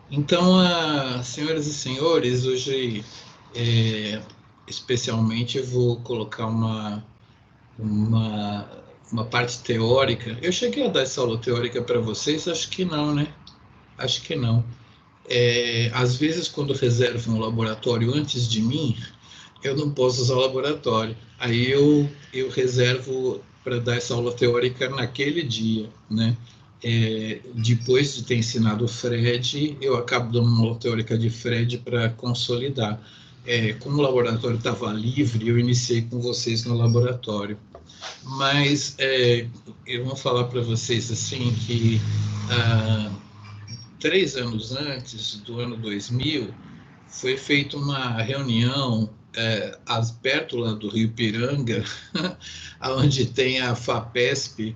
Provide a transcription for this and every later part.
Então, senhoras e senhores, hoje, é, especialmente, eu vou colocar uma, uma parte teórica. Eu cheguei a dar essa aula teórica para vocês? Acho que não, né? Acho que não. Às vezes, quando reservam um laboratório antes de mim, eu não posso usar o laboratório. Aí eu reservo para dar essa aula teórica naquele dia, né? Depois de ter ensinado o Fred, eu acabo dando uma aula teórica de Fred para consolidar. Como o laboratório estava livre, eu iniciei com vocês no laboratório. Mas eu vou falar para vocês assim que 3 anos antes do ano 2000, foi feita uma reunião perto lá do Rio Piranga, onde tem a FAPESP,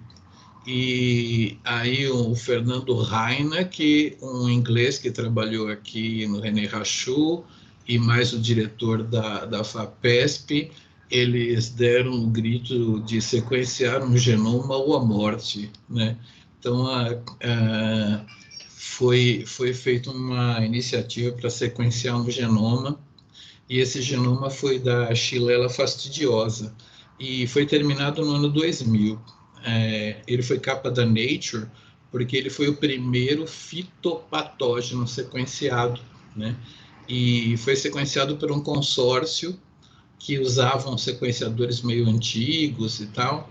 e aí o Fernando Raina, que um inglês que trabalhou aqui no René Rachou, e mais o diretor da FAPESP, eles deram um grito de sequenciar um genoma ou a morte, né? Então, foi feita uma iniciativa para sequenciar um genoma, e esse genoma foi da Xylella fastidiosa, e foi terminado no ano 2000. Ele foi capa da Nature, porque ele foi o primeiro fitopatógeno sequenciado, né? E foi sequenciado por um consórcio que usavam sequenciadores meio antigos e tal,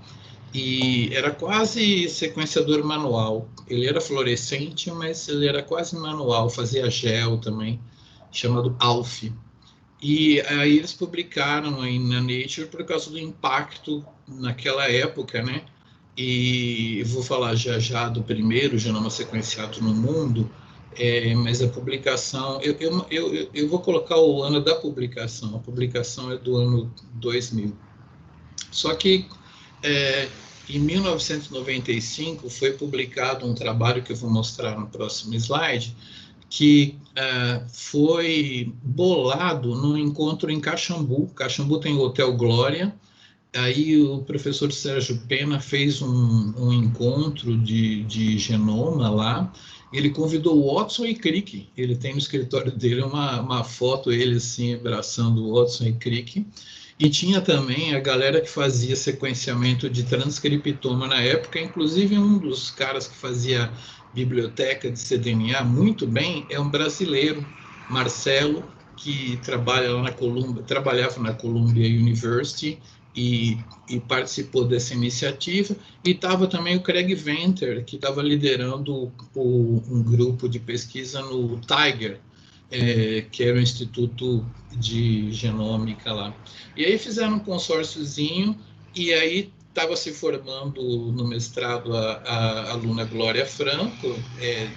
e era quase sequenciador manual. Ele era fluorescente, mas ele era quase manual, fazia gel também, chamado ALF. E aí eles publicaram aí na Nature por causa do impacto naquela época, né? E vou falar já já do primeiro genoma sequenciado no mundo, mas a publicação, eu vou colocar o ano da publicação, a publicação é do ano 2000. Só que é, em 1995 foi publicado um trabalho que eu vou mostrar no próximo slide, que foi bolado num encontro em Caxambu. Caxambu tem o Hotel Glória. Aí o professor Sérgio Pena fez um encontro de genoma lá. Ele convidou o Watson e Crick. Ele tem no escritório dele uma foto, ele assim, abraçando o Watson e Crick. E tinha também a galera que fazia sequenciamento de transcriptoma na época, inclusive um dos caras que fazia biblioteca de cDNA muito bem é um brasileiro, Marcelo, que trabalha lá na Columbia, trabalhava na Columbia University e, e participou dessa iniciativa. E estava também o Craig Venter, que estava liderando um grupo de pesquisa no Tiger, que era o Instituto de Genômica lá. E aí fizeram um consórciozinho, e aí estava se formando no mestrado a aluna Glória Franco,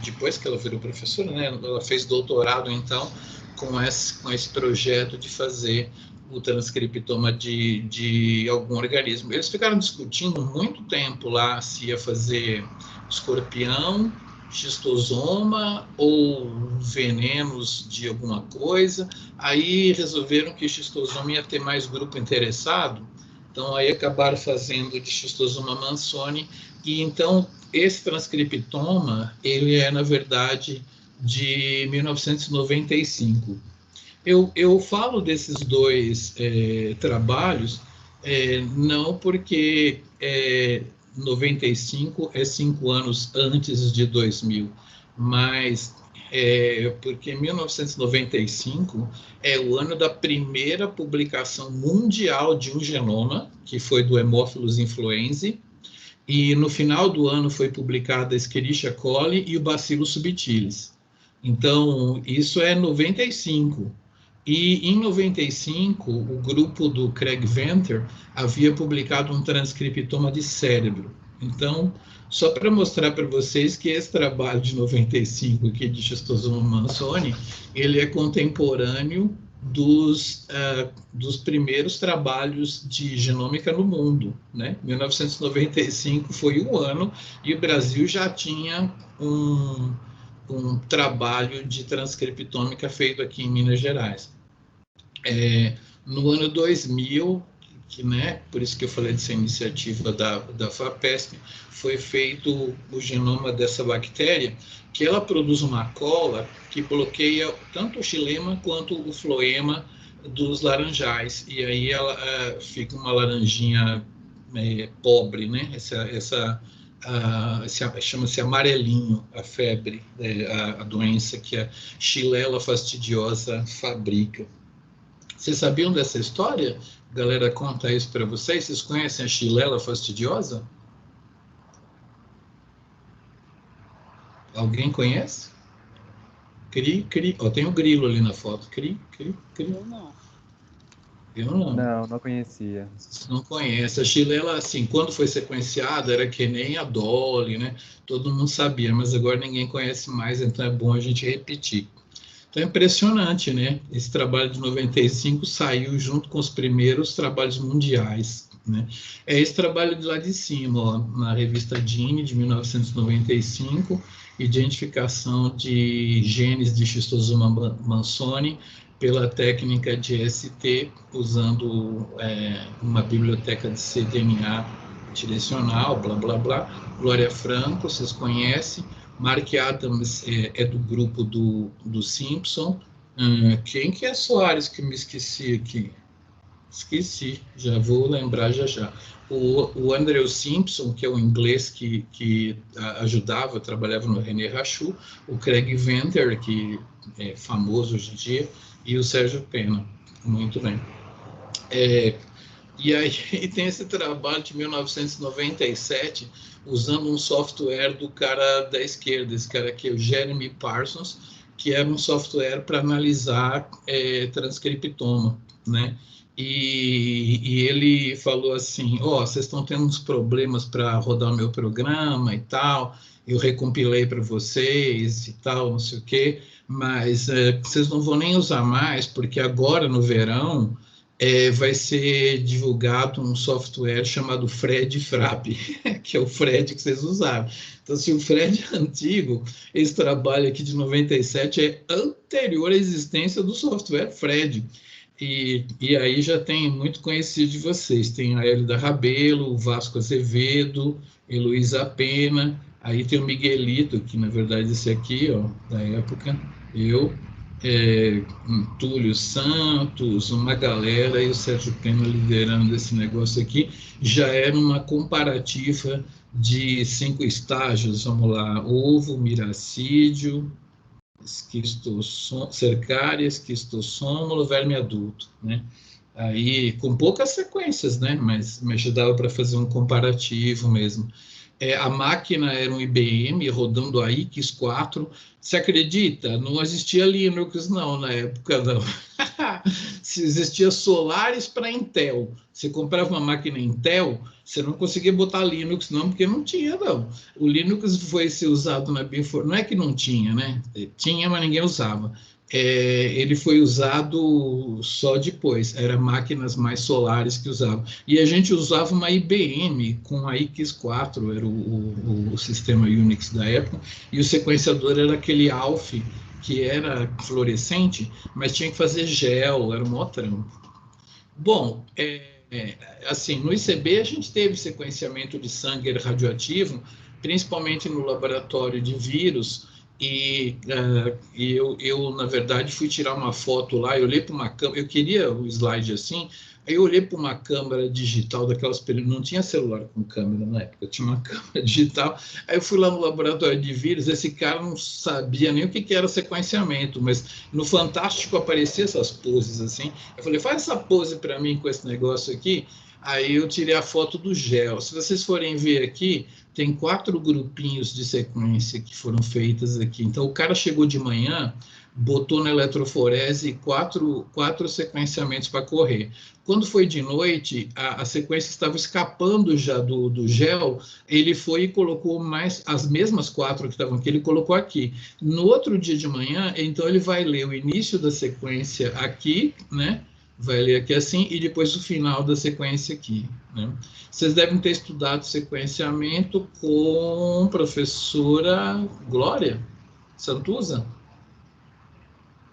depois que ela virou professora, né? Ela fez doutorado, então, com esse projeto de fazer o transcriptoma de algum organismo. Eles ficaram discutindo muito tempo lá se ia fazer escorpião, xistosoma ou venenos de alguma coisa. Aí resolveram que xistosoma ia ter mais grupo interessado, então aí acabaram fazendo de xistosoma mansoni, e então esse transcriptoma, ele é, na verdade, de 1995. Eu falo desses dois trabalhos, não porque 95 é 5 anos antes de 2000, mas porque 1995 é o ano da primeira publicação mundial de um genoma, que foi do Haemophilus influenzae, e no final do ano foi publicada a Escherichia coli e o Bacillus subtilis. Então, isso é 95. E em 95, o grupo do Craig Venter havia publicado um transcriptoma de cérebro. Então, só para mostrar para vocês que esse trabalho de 95 aqui de Schistosoma mansoni, ele é contemporâneo dos primeiros trabalhos de genômica no mundo, né? 1995 foi o ano, e o Brasil já tinha um trabalho de transcriptômica feito aqui em Minas Gerais. No ano 2000, que, né, por isso que eu falei dessa iniciativa da FAPESP, foi feito o genoma dessa bactéria, que ela produz uma cola que bloqueia tanto o xilema quanto o floema dos laranjais, e aí ela fica uma laranjinha pobre, né? Chama-se amarelinho, a febre, a doença que a Xylella fastidiosa fabrica. Vocês sabiam dessa história? A galera conta isso para vocês. Vocês conhecem a Xylella fastidiosa? Alguém conhece? Cri, cri. Ó, tem o grilo ali na foto. Cri, cri, cri. Eu não. Eu não. Não, não conhecia. Não conhece. A Xylella, assim, quando foi sequenciada, era que nem a Dolly, né? Todo mundo sabia, mas agora ninguém conhece mais, então é bom a gente repetir. Então é impressionante, né? Esse trabalho de 95 saiu junto com os primeiros trabalhos mundiais, né? É esse trabalho de lá de cima, ó, na revista Gene, de 1995, identificação de genes de Schistosoma mansoni pela técnica de ST, usando uma biblioteca de cDNA direcional, blá, blá, blá. Glória Franco, vocês conhecem. Mark Adams é do grupo do Simpson. Quem que é Soares que me esqueci aqui? Esqueci, já vou lembrar já. O Andrew Simpson, que é o inglês que ajudava, trabalhava no René Rachou, o Craig Venter, que é famoso hoje em dia, e o Sérgio Pena. Muito bem. E aí tem esse trabalho de 1997, usando um software do cara da esquerda, esse cara aqui é o Jeremy Parsons, que era um software para analisar transcriptoma, né? E ele falou assim, vocês estão tendo uns problemas para rodar o meu programa e tal, eu recompilei para vocês e tal, não sei o quê, mas vocês não vão nem usar mais, porque agora no verão vai ser divulgado um software chamado Fred Frap, que é o Fred que vocês usaram. Então, se o Fred é antigo, esse trabalho aqui de 97 é anterior à existência do software Fred. E aí já tem muito conhecido de vocês. Tem a Hélida Rabelo, o Vasco Azevedo, Heloísa Pena, aí tem o Miguelito, que na verdade esse aqui, ó, da época, Túlio Santos, uma galera, e o Sérgio Pena liderando esse negócio aqui, já era uma comparativa de 5 estágios, vamos lá, ovo, miracídio, cercária, esquistossômulo, verme adulto, né? Aí, com poucas sequências, né? Mas já dava para fazer um comparativo mesmo. A máquina era um IBM rodando a IX4. Você acredita? Não existia Linux, não, na época, não. Se existia Solaris para Intel. Você comprava uma máquina Intel, você não conseguia botar Linux, não, porque não tinha, não. O Linux foi ser usado na Biofor... Não é que não tinha, né? Tinha, mas ninguém usava. Ele foi usado só depois, eram máquinas mais solares que usavam. E a gente usava uma IBM com a IX4, era o sistema Unix da época, e o sequenciador era aquele ALF, que era fluorescente, mas tinha que fazer gel, era um maior trampo. Bom, assim, no ICB a gente teve sequenciamento de sangue radioativo, principalmente no laboratório de vírus, e eu, na verdade, fui tirar uma foto lá, eu olhei para uma câmera, eu queria o slide assim, aí eu olhei para uma câmera digital daquelas, não tinha celular com câmera na época, tinha uma câmera digital, aí eu fui lá no laboratório de vírus, esse cara não sabia nem o que era sequenciamento, mas no Fantástico apareciam essas poses assim, eu falei, faz essa pose para mim com esse negócio aqui, aí eu tirei a foto do gel. Se vocês forem ver aqui, tem 4 grupinhos de sequência que foram feitas aqui. Então, o cara chegou de manhã, botou na eletroforese 4 sequenciamentos para correr. Quando foi de noite, a sequência estava escapando já do gel, ele foi e colocou as mesmas 4 que estavam aqui, ele colocou aqui. No outro dia de manhã, então ele vai ler o início da sequência aqui, né? Vai ler aqui assim, e depois o final da sequência aqui, né? Vocês devem ter estudado sequenciamento com professora Glória Santuza?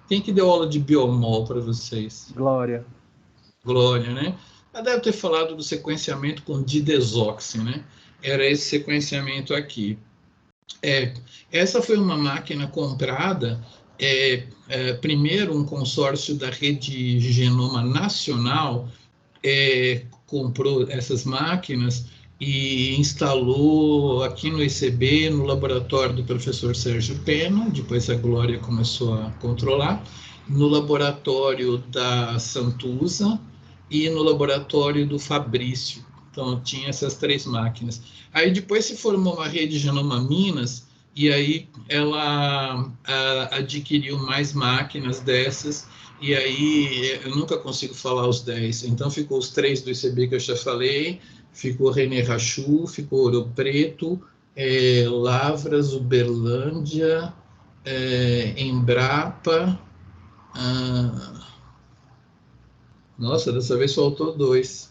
Quem que deu aula de biomol para vocês? Glória. Glória, né? Ela deve ter falado do sequenciamento com didesoxi, né? Era esse sequenciamento aqui. Essa foi uma máquina comprada, primeiro um consórcio da Rede Genoma Nacional comprou essas máquinas e instalou aqui no ICB, no laboratório do professor Sérgio Pena, depois a Glória começou a controlar, no laboratório da Santuza e no laboratório do Fabrício. Então, tinha essas 3 máquinas. Aí, depois se formou uma rede Genoma Minas, e aí ela adquiriu mais máquinas dessas, e aí eu nunca consigo falar os 10. Então, ficou os 3 do ICB que eu já falei, ficou René Rachou, ficou Ouro Preto, Lavras, Uberlândia, Embrapa. Nossa, dessa vez faltou 2.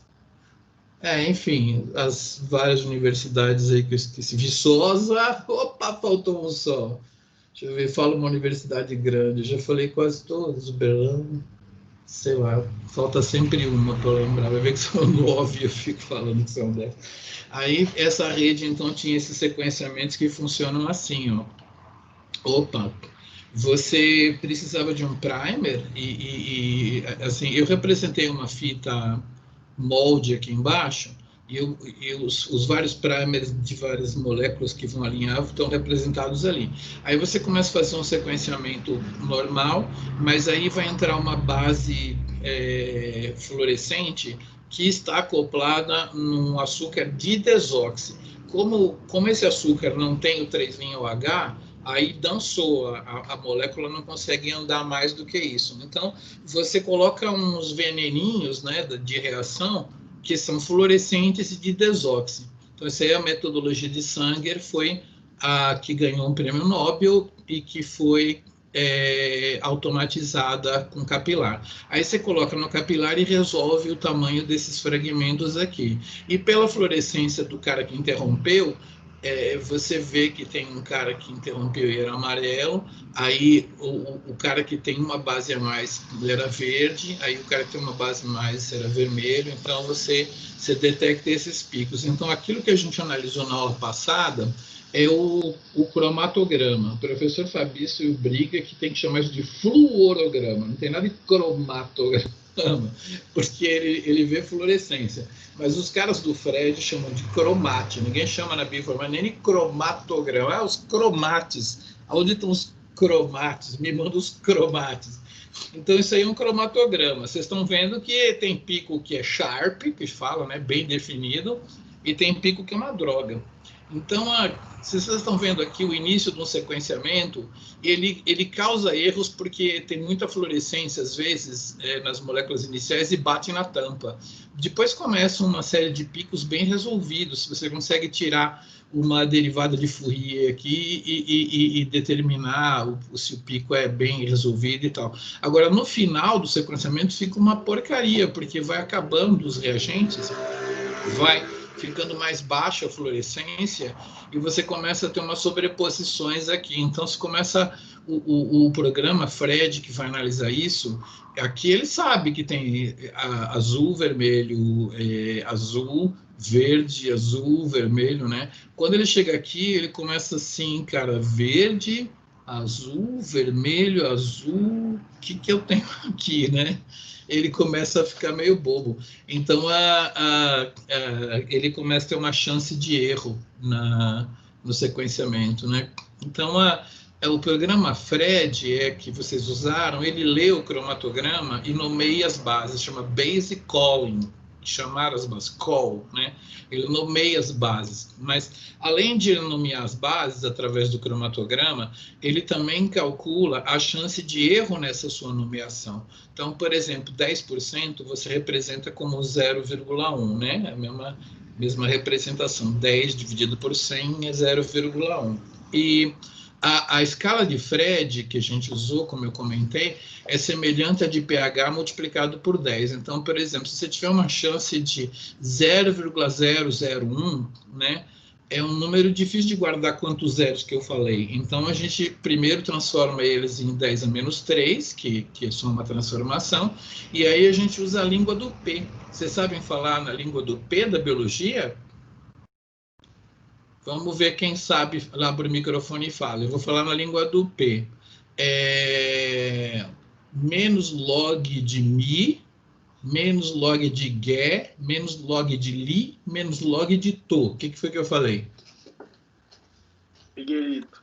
Enfim, as várias universidades aí que eu esqueci. Viçosa, opa, faltou um só. Deixa eu ver, fala uma universidade grande. Eu já falei quase todas, Uberlândia, sei lá, falta sempre uma para lembrar. Vai ver que são 9, eu fico falando que são 10. Aí, essa rede, então, tinha esses sequenciamentos que funcionam assim, ó. Opa, você precisava de um primer assim, eu representei uma fita molde aqui embaixo e os vários primers de várias moléculas que vão alinhar estão representados ali. Aí você começa a fazer um sequenciamento normal, mas aí vai entrar uma base fluorescente que está acoplada num açúcar didesoxi. Como esse açúcar não tem o 3'OH, aí dançou, a molécula não consegue andar mais do que isso. Então, você coloca uns veneninhos, né, de reação que são fluorescentes e de desoxi. Então, essa aí é a metodologia de Sanger, foi a que ganhou um prêmio Nobel e que foi automatizada com capilar. Aí você coloca no capilar e resolve o tamanho desses fragmentos aqui. E pela fluorescência do cara que interrompeu, você vê que tem um cara que interrompeu e era amarelo, aí o cara que tem uma base a mais era verde, aí o cara que tem uma base a mais era vermelho, então você detecta esses picos. Então, aquilo que a gente analisou na aula passada é o cromatograma. O professor Fabrício briga que tem que chamar isso de fluorograma, não tem nada de cromatograma, porque ele vê fluorescência. Mas os caras do Fred chamam de cromate, ninguém chama na bioinformática nem de cromatograma. Os cromates, onde estão os cromates? Me manda os cromates. Então, isso aí é um cromatograma. Vocês estão vendo que tem pico que é sharp, que fala, né, bem definido, e tem pico que é uma droga. Então, se vocês estão vendo aqui o início de um sequenciamento, ele causa erros porque tem muita fluorescência, às vezes, nas moléculas iniciais e bate na tampa. Depois começa uma série de picos bem resolvidos, você consegue tirar uma derivada de Fourier aqui e determinar se o pico é bem resolvido e tal. Agora, no final do sequenciamento, fica uma porcaria, porque vai acabando os reagentes, vai ficando mais baixa a fluorescência e você começa a ter umas sobreposições aqui. Então, se começa o programa Fred, que vai analisar isso, aqui ele sabe que tem azul, vermelho, azul, verde, azul, vermelho, né? Quando ele chega aqui, ele começa assim, cara, verde, azul, vermelho, azul, o que eu tenho aqui, né? Ele começa a ficar meio bobo. Então, ele começa a ter uma chance de erro no sequenciamento, né? Então, o programa Fred, que vocês usaram, ele lê o cromatograma e nomeia as bases, chama base calling, chamar as bases, call, né? Ele nomeia as bases, mas além de nomear as bases através do cromatograma, ele também calcula a chance de erro nessa sua nomeação. Então, por exemplo, 10% você representa como 0,1, né? A mesma representação, 10 dividido por 100 é 0,1. E a escala de Fred, que a gente usou, como eu comentei, é semelhante à de pH multiplicado por 10. Então, por exemplo, se você tiver uma chance de 0,001, né, é um número difícil de guardar quantos zeros que eu falei. Então, a gente primeiro transforma eles em 10 a menos 3, que é só uma transformação, e aí a gente usa a língua do P. Vocês sabem falar na língua do P da biologia? Vamos ver quem sabe, abre o microfone e fala. Eu vou falar na língua do P. Menos log de mi, menos log de Gé, menos log de Li, menos log de To. O que foi que eu falei? Miguelito.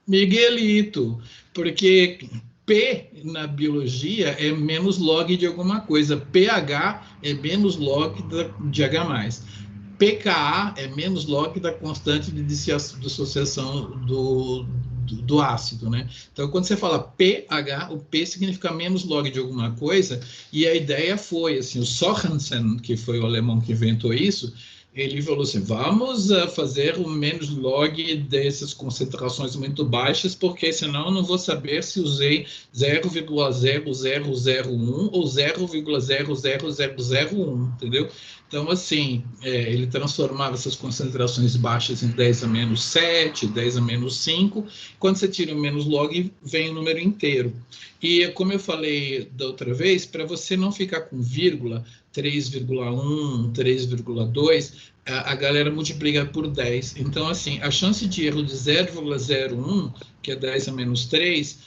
Miguelito, porque P na biologia é menos log de alguma coisa, pH é menos log de H+. pKa é menos log da constante de dissociação do ácido, né? Então, quando você fala pH, o P significa menos log de alguma coisa, e a ideia foi, assim, o Sorensen, que foi o alemão que inventou isso, ele falou assim, vamos fazer o menos log dessas concentrações muito baixas, porque senão eu não vou saber se usei 0,0001 ou 0,00001, entendeu? Então, assim, ele transformava essas concentrações baixas em 10 a menos 7, 10 a menos 5. Quando você tira o menos log, vem o número inteiro. E, como eu falei da outra vez, para você não ficar com vírgula, 3,1, 3,2, a galera multiplica por 10. Então, assim, a chance de erro de 0,01, que é 10 a menos 3,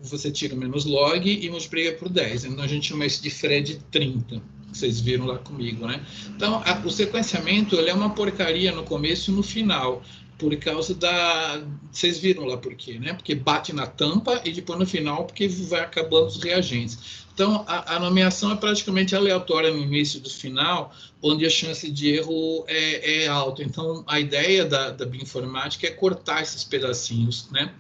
você tira o menos log e multiplica por 10. Então, a gente chama isso de Fred 30. Vocês viram lá comigo, né? Então, o sequenciamento ele é uma porcaria no começo e no final, por causa da... Vocês viram lá por quê, né? Porque bate na tampa e depois no final, porque vai acabando os reagentes. Então, a nomeação é praticamente aleatória no início e no final, onde a chance de erro é alta. Então, a ideia da bioinformática é cortar esses pedacinhos, né?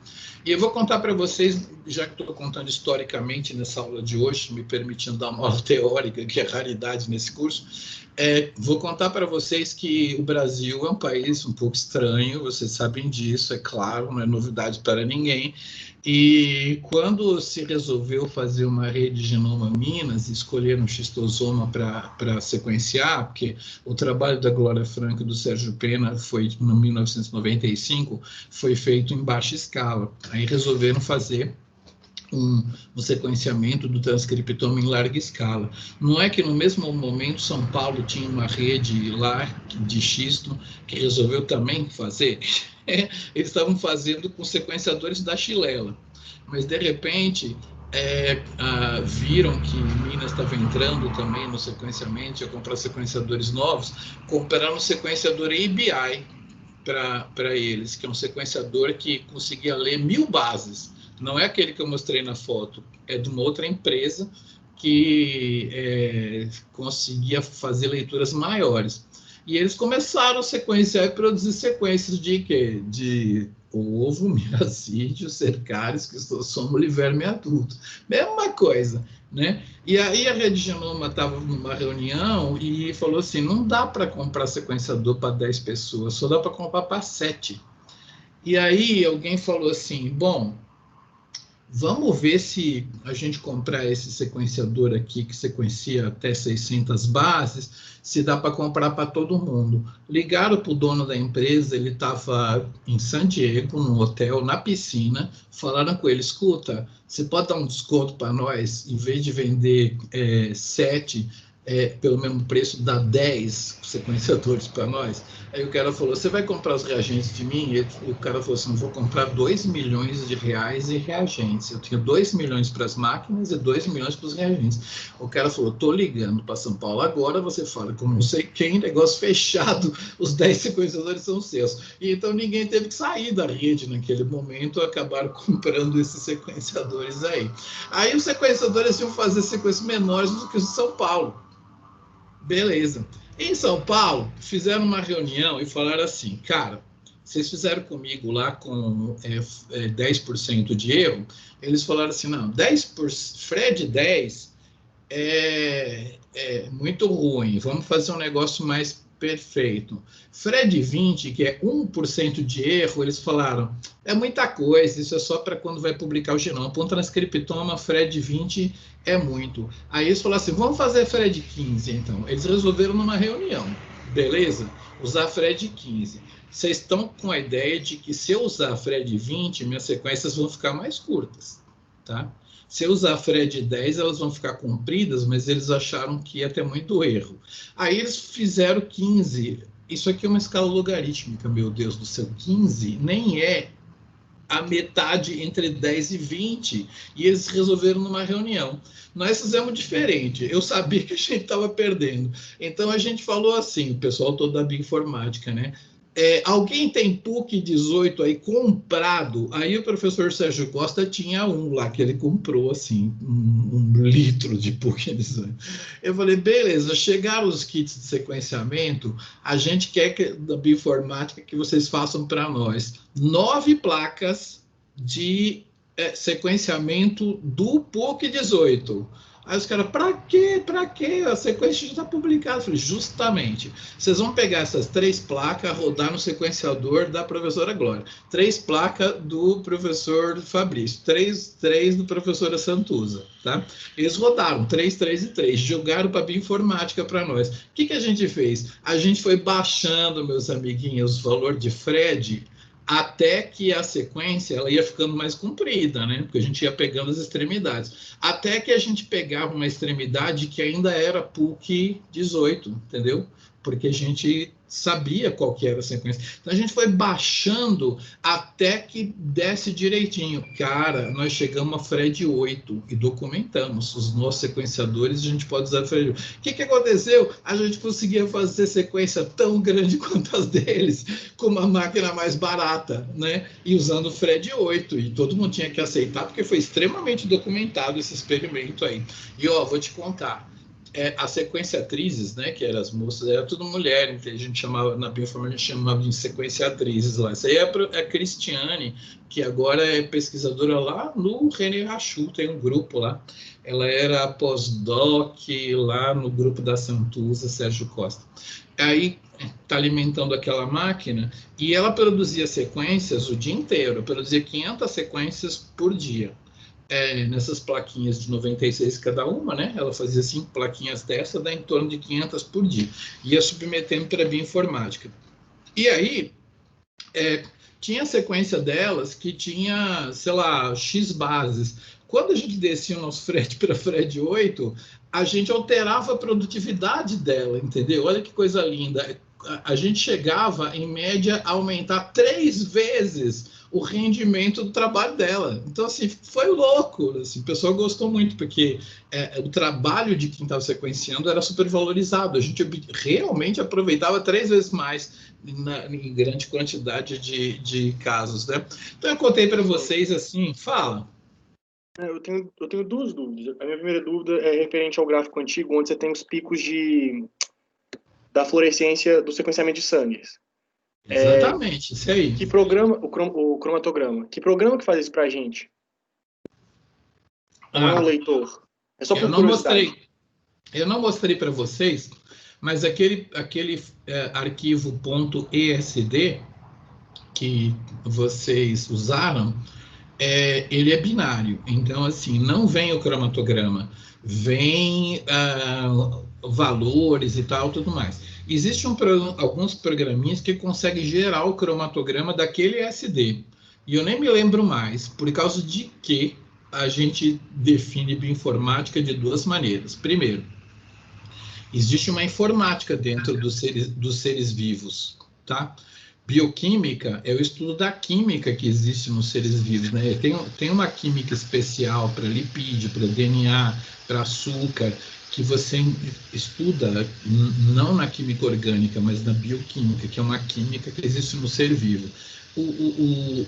E eu vou contar para vocês, já que estou contando historicamente nessa aula de hoje, me permitindo dar uma aula teórica, que é raridade nesse curso, vou contar para vocês que o Brasil é um país um pouco estranho, vocês sabem disso, é claro, não é novidade para ninguém. E quando se resolveu fazer uma rede Genoma Minas, escolheram um xistosoma para sequenciar, porque o trabalho da Glória Franco e do Sérgio Pena foi, em 1995, foi feito em baixa escala. Aí resolveram fazer um sequenciamento do transcriptoma em larga escala. Não é que no mesmo momento São Paulo tinha uma rede lá de xisto que resolveu também fazer? Eles estavam fazendo com sequenciadores da Chilela, mas de repente viram que Minas estava entrando também no sequenciamento, ia comprar sequenciadores novos, compraram um sequenciador ABI para eles, que é um sequenciador que conseguia ler 1000 bases. Não é aquele que eu mostrei na foto, é de uma outra empresa que conseguia fazer leituras maiores. E eles começaram a sequenciar e produzir sequências de quê? De ovo, miracídio, cercários, cristosoma, liverme adulto. Mesma coisa, né? E aí a Rede Genoma estava numa reunião e falou assim, não dá para comprar sequenciador para 10 pessoas, só dá para comprar para 7. E aí alguém falou assim, bom, vamos ver se a gente comprar esse sequenciador aqui, que sequencia até 600 bases, se dá para comprar para todo mundo. Ligaram para o dono da empresa, ele estava em San Diego, num hotel, na piscina, falaram com ele, escuta, você pode dar um desconto para nós, em vez de vender 7, pelo mesmo preço, dá 10 sequenciadores para nós? Aí o cara falou, você vai comprar os reagentes de mim? E o cara falou assim, vou comprar 2 milhões de reais em reagentes. Eu tenho 2 milhões para as máquinas e 2 milhões para os reagentes. O cara falou, estou ligando para São Paulo agora, você fala com não sei quem, negócio fechado, os 10 sequenciadores são seus. E então ninguém teve que sair da rede naquele momento, acabaram comprando esses sequenciadores aí. Aí os sequenciadores iam fazer sequências menores do que os de São Paulo. Beleza. Em São Paulo, fizeram uma reunião e falaram assim, cara, vocês fizeram comigo lá com 10% de erro, eles falaram assim, não, Fred 10 é muito ruim, vamos fazer um negócio mais perfeito. Fred 20, que é 1% de erro, eles falaram, é muita coisa, isso é só para quando vai publicar o genoma. Para um transcriptoma, Fred 20 é muito. Aí eles falaram assim, vamos fazer Fred 15, então. Eles resolveram numa reunião. beleza? Usar FRED 15. Vocês estão com a ideia de que se eu usar FRED 20, minhas sequências vão ficar mais curtas, tá? Se eu usar FRED 10, elas vão ficar compridas, mas eles acharam que ia ter muito erro. Aí eles fizeram 15. Isso aqui é uma escala logarítmica, meu Deus do céu. 15 nem é a metade entre 10 e 20, e eles resolveram numa reunião. Nós fizemos diferente, eu sabia que a gente estava perdendo. Então a gente falou assim, o pessoal todo da bioinformática, né? Alguém tem PUC 18 aí comprado? Aí o professor Sérgio Costa tinha um lá que ele comprou, assim, um litro de PUC 18. Eu falei, beleza, chegaram os kits de sequenciamento, a gente quer que, da bioinformática que vocês façam para nós 9 placas de sequenciamento do PUC 18. Aí os caras, para quê? Para quê? A sequência já está publicada. Eu falei, justamente, vocês vão pegar essas 3 placas, rodar no sequenciador da professora Glória, 3 placas do professor Fabrício, 3 do professora Santuza, tá? Eles rodaram 3, 3 e 3, jogaram para a bioinformática para nós. O que a gente fez? A gente foi baixando, meus amiguinhos, o valor de FRED, até que a sequência ela ia ficando mais comprida, né? Porque a gente ia pegando as extremidades. Até que a gente pegava uma extremidade que ainda era PUC 18, entendeu? Porque a gente sabia qual que era a sequência. Então a gente foi baixando até que desse direitinho. Cara, nós chegamos a FRED 8 e documentamos. Os nossos sequenciadores, a gente pode usar FRED 8. O que aconteceu? A gente conseguia fazer sequência tão grande quanto as deles, com uma máquina mais barata, né? E usando FRED 8. E todo mundo tinha que aceitar, porque foi extremamente documentado esse experimento aí. E, ó, vou te contar. A sequenciatrizes, né, que eram as moças, era tudo mulher, então a gente chamava, na bioinformática, a gente chamava de sequenciatrizes lá. Isso aí é a Cristiane, que agora é pesquisadora lá no René Rachou, tem um grupo lá. Ela era pós-doc lá no grupo da Santuza, Sérgio Costa. Aí está alimentando aquela máquina e ela produzia sequências o dia inteiro, produzia 500 sequências por dia. Nessas plaquinhas de 96 cada uma, né? Ela fazia 5 plaquinhas dessa, dá em torno de 500 por dia. Ia submetendo para a bioinformática. E aí, tinha a sequência delas que tinha, sei lá, X bases. Quando a gente descia o nosso FRED para FRED 8, a gente alterava a produtividade dela, entendeu? Olha que coisa linda. A gente chegava, em média, a aumentar 3 vezes o rendimento do trabalho dela. Então, assim, foi louco. Assim, o pessoal gostou muito, porque o trabalho de quem estava sequenciando era super valorizado. A gente realmente aproveitava 3 vezes mais em grande quantidade de casos, né? Então, eu contei para vocês, assim, fala. Eu tenho 2 dúvidas. A minha primeira dúvida é referente ao gráfico antigo, onde você tem os picos da fluorescência do sequenciamento de sangue. Exatamente, isso aí. Que programa, o cromatograma, que programa que faz isso pra gente? Não é um leitor. É só por curiosidade. Eu não mostrei para vocês, mas aquele arquivo .esd que vocês usaram, ele é binário. Então, assim, não vem o cromatograma, vem valores e tal, tudo mais. Existem alguns programinhas que conseguem gerar o cromatograma daquele SD. E eu nem me lembro mais, por causa de que a gente define bioinformática de 2 maneiras. Primeiro, existe uma informática dentro dos seres vivos, tá? Bioquímica é o estudo da química que existe nos seres vivos, né? Tem uma química especial para lipídio, para DNA, para açúcar, que você estuda não na química orgânica, mas na bioquímica, que é uma química que existe no ser vivo.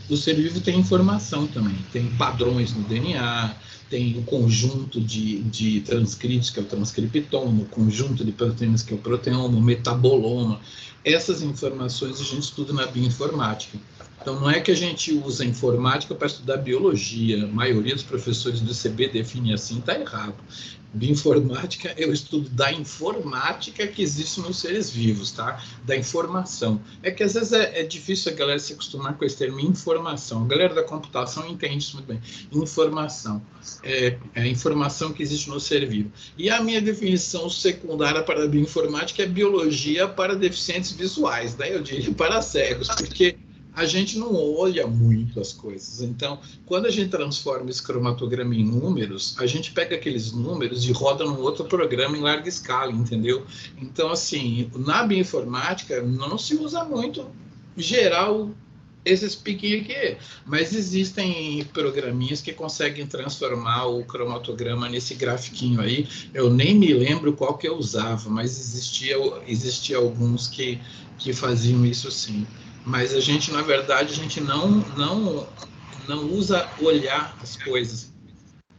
O ser vivo tem informação também, tem padrões no DNA, tem o conjunto de transcritos, que é o transcriptoma, o conjunto de proteínas, que é o proteoma, o metaboloma. Essas informações a gente estuda na bioinformática. Então, não é que a gente usa informática para estudar biologia. A maioria dos professores do ICB define assim, está errado. Bioinformática é o estudo da informática que existe nos seres vivos, tá? Da informação. É que às vezes é difícil a galera se acostumar com esse termo informação. A galera da computação entende isso muito bem. Informação. É a informação que existe no ser vivo. E a minha definição secundária para a bioinformática é biologia para deficientes visuais. Daí eu diria para cegos, porque a gente não olha muito as coisas. Então, quando a gente transforma esse cromatograma em números, a gente pega aqueles números e roda num outro programa em larga escala, entendeu? Então, assim, na bioinformática não se usa muito, em geral, esses piquinhos aqui, mas existem programinhas que conseguem transformar o cromatograma nesse grafiquinho aí. Eu nem me lembro qual que eu usava, mas existia alguns que faziam isso sim. Mas a gente, na verdade, a gente não usa olhar as coisas.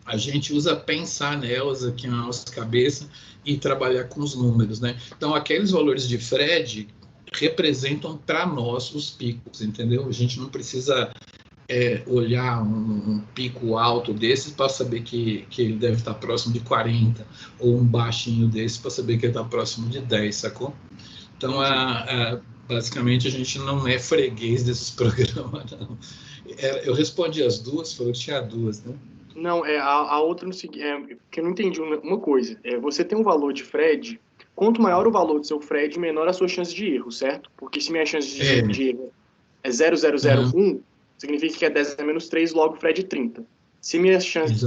A gente usa pensar nelas aqui na nossa cabeça e trabalhar com os números, né? Então, aqueles valores de Fred representam para nós os picos, entendeu? A gente não precisa olhar um pico alto desses para saber que ele deve estar próximo de 40, ou um baixinho desse para saber que ele está próximo de 10, sacou? Então, basicamente, a gente não é freguês desses programas, não. Eu respondi as duas, falou que tinha duas, né? Não, a outra, que eu não entendi uma coisa. Você tem um valor de Fred, quanto maior o valor do seu Fred, menor a sua chance de erro, certo? Porque se minha chance de erro é 0,001, significa que é 10 a menos 3, logo Fred 30. Se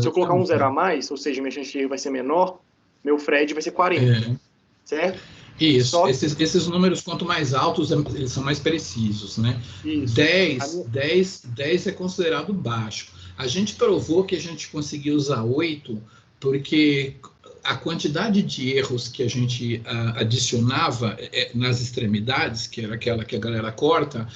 eu colocar um zero a mais, ou seja, minha chance de erro vai ser menor, meu Fred vai ser 40, certo? Isso, esses números, quanto mais altos, eles são mais precisos, né? Isso. 10 é considerado baixo. A gente provou que a gente conseguiu usar 8 porque a quantidade de erros que a gente adicionava nas extremidades, que era aquela que a galera corta,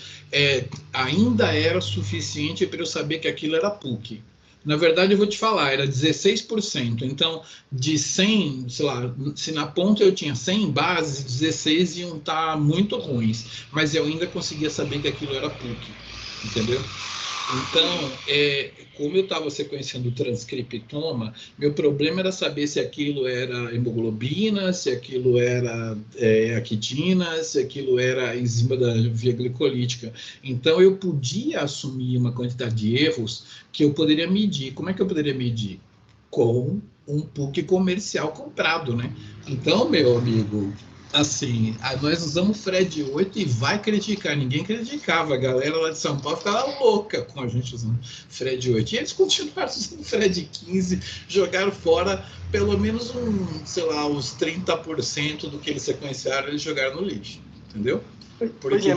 ainda era suficiente para eu saber que aquilo era PUC. Na verdade, eu vou te falar, era 16%. Então, de 100, sei lá, se na ponta eu tinha 100 bases, 16 iam estar muito ruins. Mas eu ainda conseguia saber que aquilo era PUC, entendeu? Então, como eu estava sequenciando o transcriptoma, meu problema era saber se aquilo era hemoglobina, se aquilo era actina, se aquilo era enzima da via glicolítica. Então, eu podia assumir uma quantidade de erros que eu poderia medir. Como é que eu poderia medir? Com um PUC comercial comprado, né? Então, meu amigo, assim, nós usamos Fred 8 e vai criticar. Ninguém criticava. A galera lá de São Paulo ficava louca com a gente usando Fred 8. E eles continuaram usando Fred 15, jogaram fora pelo menos sei lá, uns 30% do que eles sequenciaram, eles jogaram no lixo, entendeu? Porque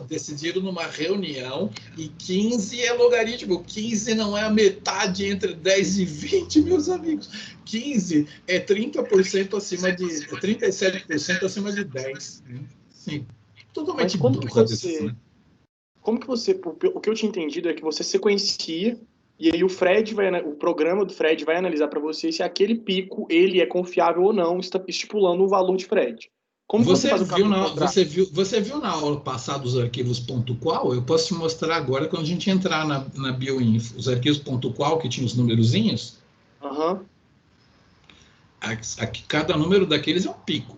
decidiram numa reunião e 15 é logaritmo. 15 não é a metade entre 10 e 20, meus amigos. 15 é 30% acima de... 37% acima de 10. Sim, totalmente burra decisão, né? Como que você... O que eu tinha entendido é que você sequencia e aí o programa do Fred vai analisar para você se aquele pico ele é confiável ou não, estipulando o valor de Fred. Como você faz o você viu na aula passada os arquivos .qual? Eu posso te mostrar agora quando a gente entrar na bioinfo. Os arquivos .qual que tinham os numerozinhos? Aham. Aqui, cada número daqueles é um pico.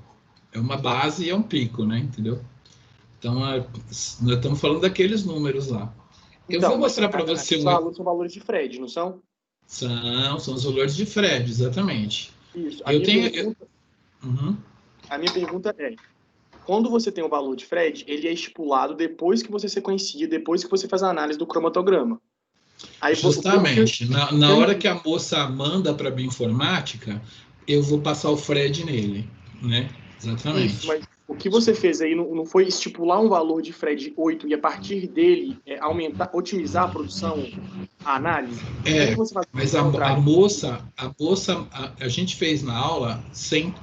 É uma base e é um pico, né? Entendeu? Então, nós estamos falando daqueles números lá. Eu vou mostrar para você... São valores de Fred, não são? São os valores de Fred, exatamente. Isso. A minha pergunta é, quando você tem o valor de Fred, ele é estipulado depois que você sequencia, depois que você faz a análise do cromatograma. Aí, justamente, na hora que a moça manda para a bioinformática, eu vou passar o Fred nele, né? Exatamente. Isso, mas o que você fez aí não foi estipular um valor de Fred 8 e a partir dele otimizar a produção, a análise? Mas a moça, a gente fez na aula sem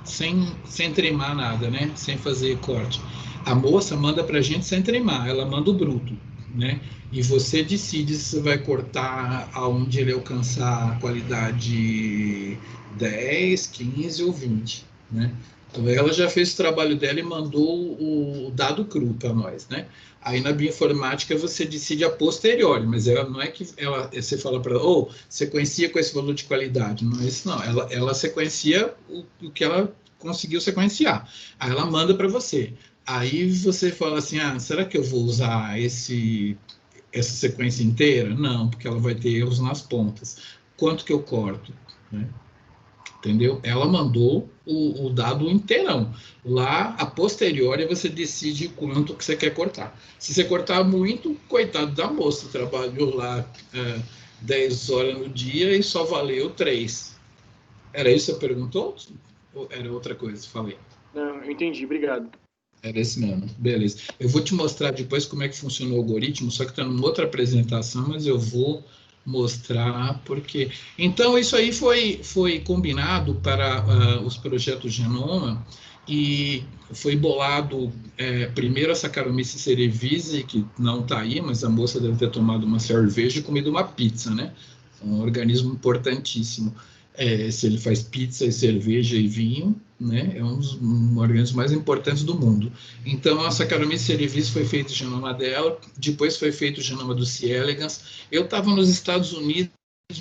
trimar nada, né? Sem fazer corte. A moça manda para a gente sem trimar, ela manda o bruto, né? E você decide se você vai cortar aonde ele alcançar a qualidade 10, 15 ou 20, né? Então, ela já fez o trabalho dela e mandou o dado cru para nós, né? Aí na bioinformática você decide a posteriori, mas ela não é que você fala para ela, sequencia com esse valor de qualidade. Não é isso, não. Ela sequencia o que ela conseguiu sequenciar. Aí ela manda para você. Aí você fala assim, será que eu vou usar essa sequência inteira? Não, porque ela vai ter erros nas pontas. Quanto que eu corto? Né? Entendeu? Ela mandou o dado inteirão. Lá, a posteriori, você decide quanto que você quer cortar. Se você cortar muito, coitado da moça, trabalhou lá 10 horas no dia e só valeu 3. Era isso que você perguntou? Ou era outra coisa? Falei. Não, eu entendi, obrigado. Era esse mesmo, beleza. Eu vou te mostrar depois como é que funciona o algoritmo, só que está numa outra apresentação, mas eu vou mostrar porque... Então, isso aí foi combinado para os projetos Genoma e foi bolado primeiro a Saccharomyces cerevisiae, que não está aí, mas a moça deve ter tomado uma cerveja e comido uma pizza, né? É um organismo importantíssimo. Se ele faz pizza e cerveja e vinho, né, é um dos organismos mais importantes do mundo. Então, a Saccharomyces cerevisiae foi feito o genoma dela, depois foi feito o genoma do C. elegans. Eu estava nos Estados Unidos,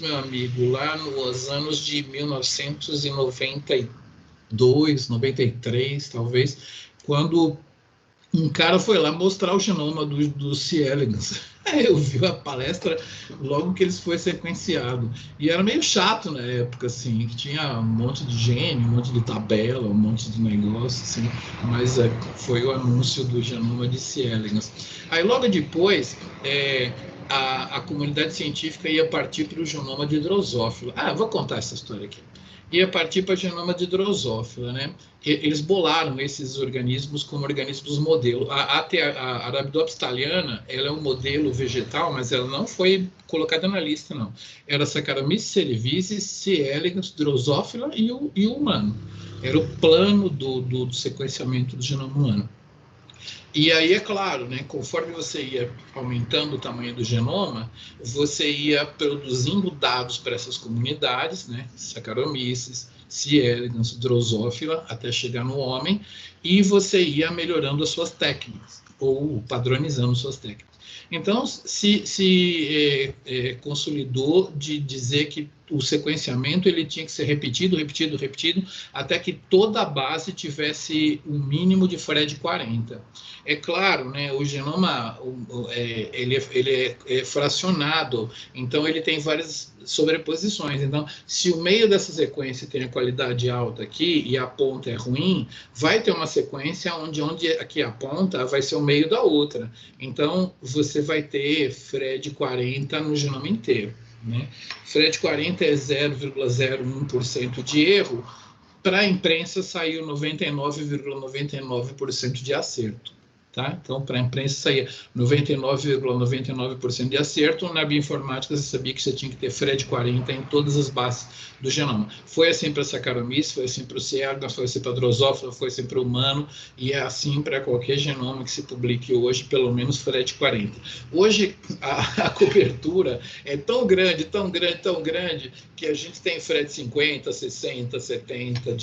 meu amigo, lá nos anos de 1992, 93, talvez, quando um cara foi lá mostrar o genoma do C. elegans. Eu vi a palestra logo que ele foi sequenciado. E era meio chato na época, assim, que tinha um monte de gene, um monte de tabela, um monte de negócio, assim, mas foi o anúncio do genoma de C. elegans. Aí logo depois, a comunidade científica ia partir para o genoma de Drosophila. Eu vou contar essa história aqui. Ia partir para o genoma de Drosophila, né? Eles bolaram esses organismos como organismos modelo. A Arabidopsis thaliana, ela é um modelo vegetal, mas ela não foi colocada na lista, não. Era Saccharomyces cerevisiae, C. elegans, Drosophila e o humano. Era o plano do sequenciamento do genoma humano. E aí, é claro, né, conforme você ia aumentando o tamanho do genoma, você ia produzindo dados para essas comunidades, né, Saccharomyces, C. elegans, Drosophila, até chegar no homem, e você ia melhorando as suas técnicas, ou padronizando suas técnicas. Então, se consolidou de dizer que o sequenciamento ele tinha que ser repetido, até que toda a base tivesse um mínimo de FRED 40. É claro, né, o genoma ele é fracionado, então ele tem várias sobreposições. Então, se o meio dessa sequência tem a qualidade alta aqui e a ponta é ruim, vai ter uma sequência onde aqui a ponta vai ser o meio da outra. Então, você vai ter FRED 40 no genoma inteiro. Né? FRED 40 é 0,01% de erro, para a imprensa saiu 99,99% de acerto. Tá? Então, para a imprensa saía 99,99% de acerto, na bioinformática você sabia que você tinha que ter FRED 40 em todas as bases do genoma. Foi assim para a Saccharomyces, foi assim para o C. elegans, foi assim para a Drosophila, foi assim para o humano, e é assim para qualquer genoma que se publique hoje, pelo menos FRED 40. Hoje, a cobertura é tão grande, que a gente tem FRED 50, 60, 70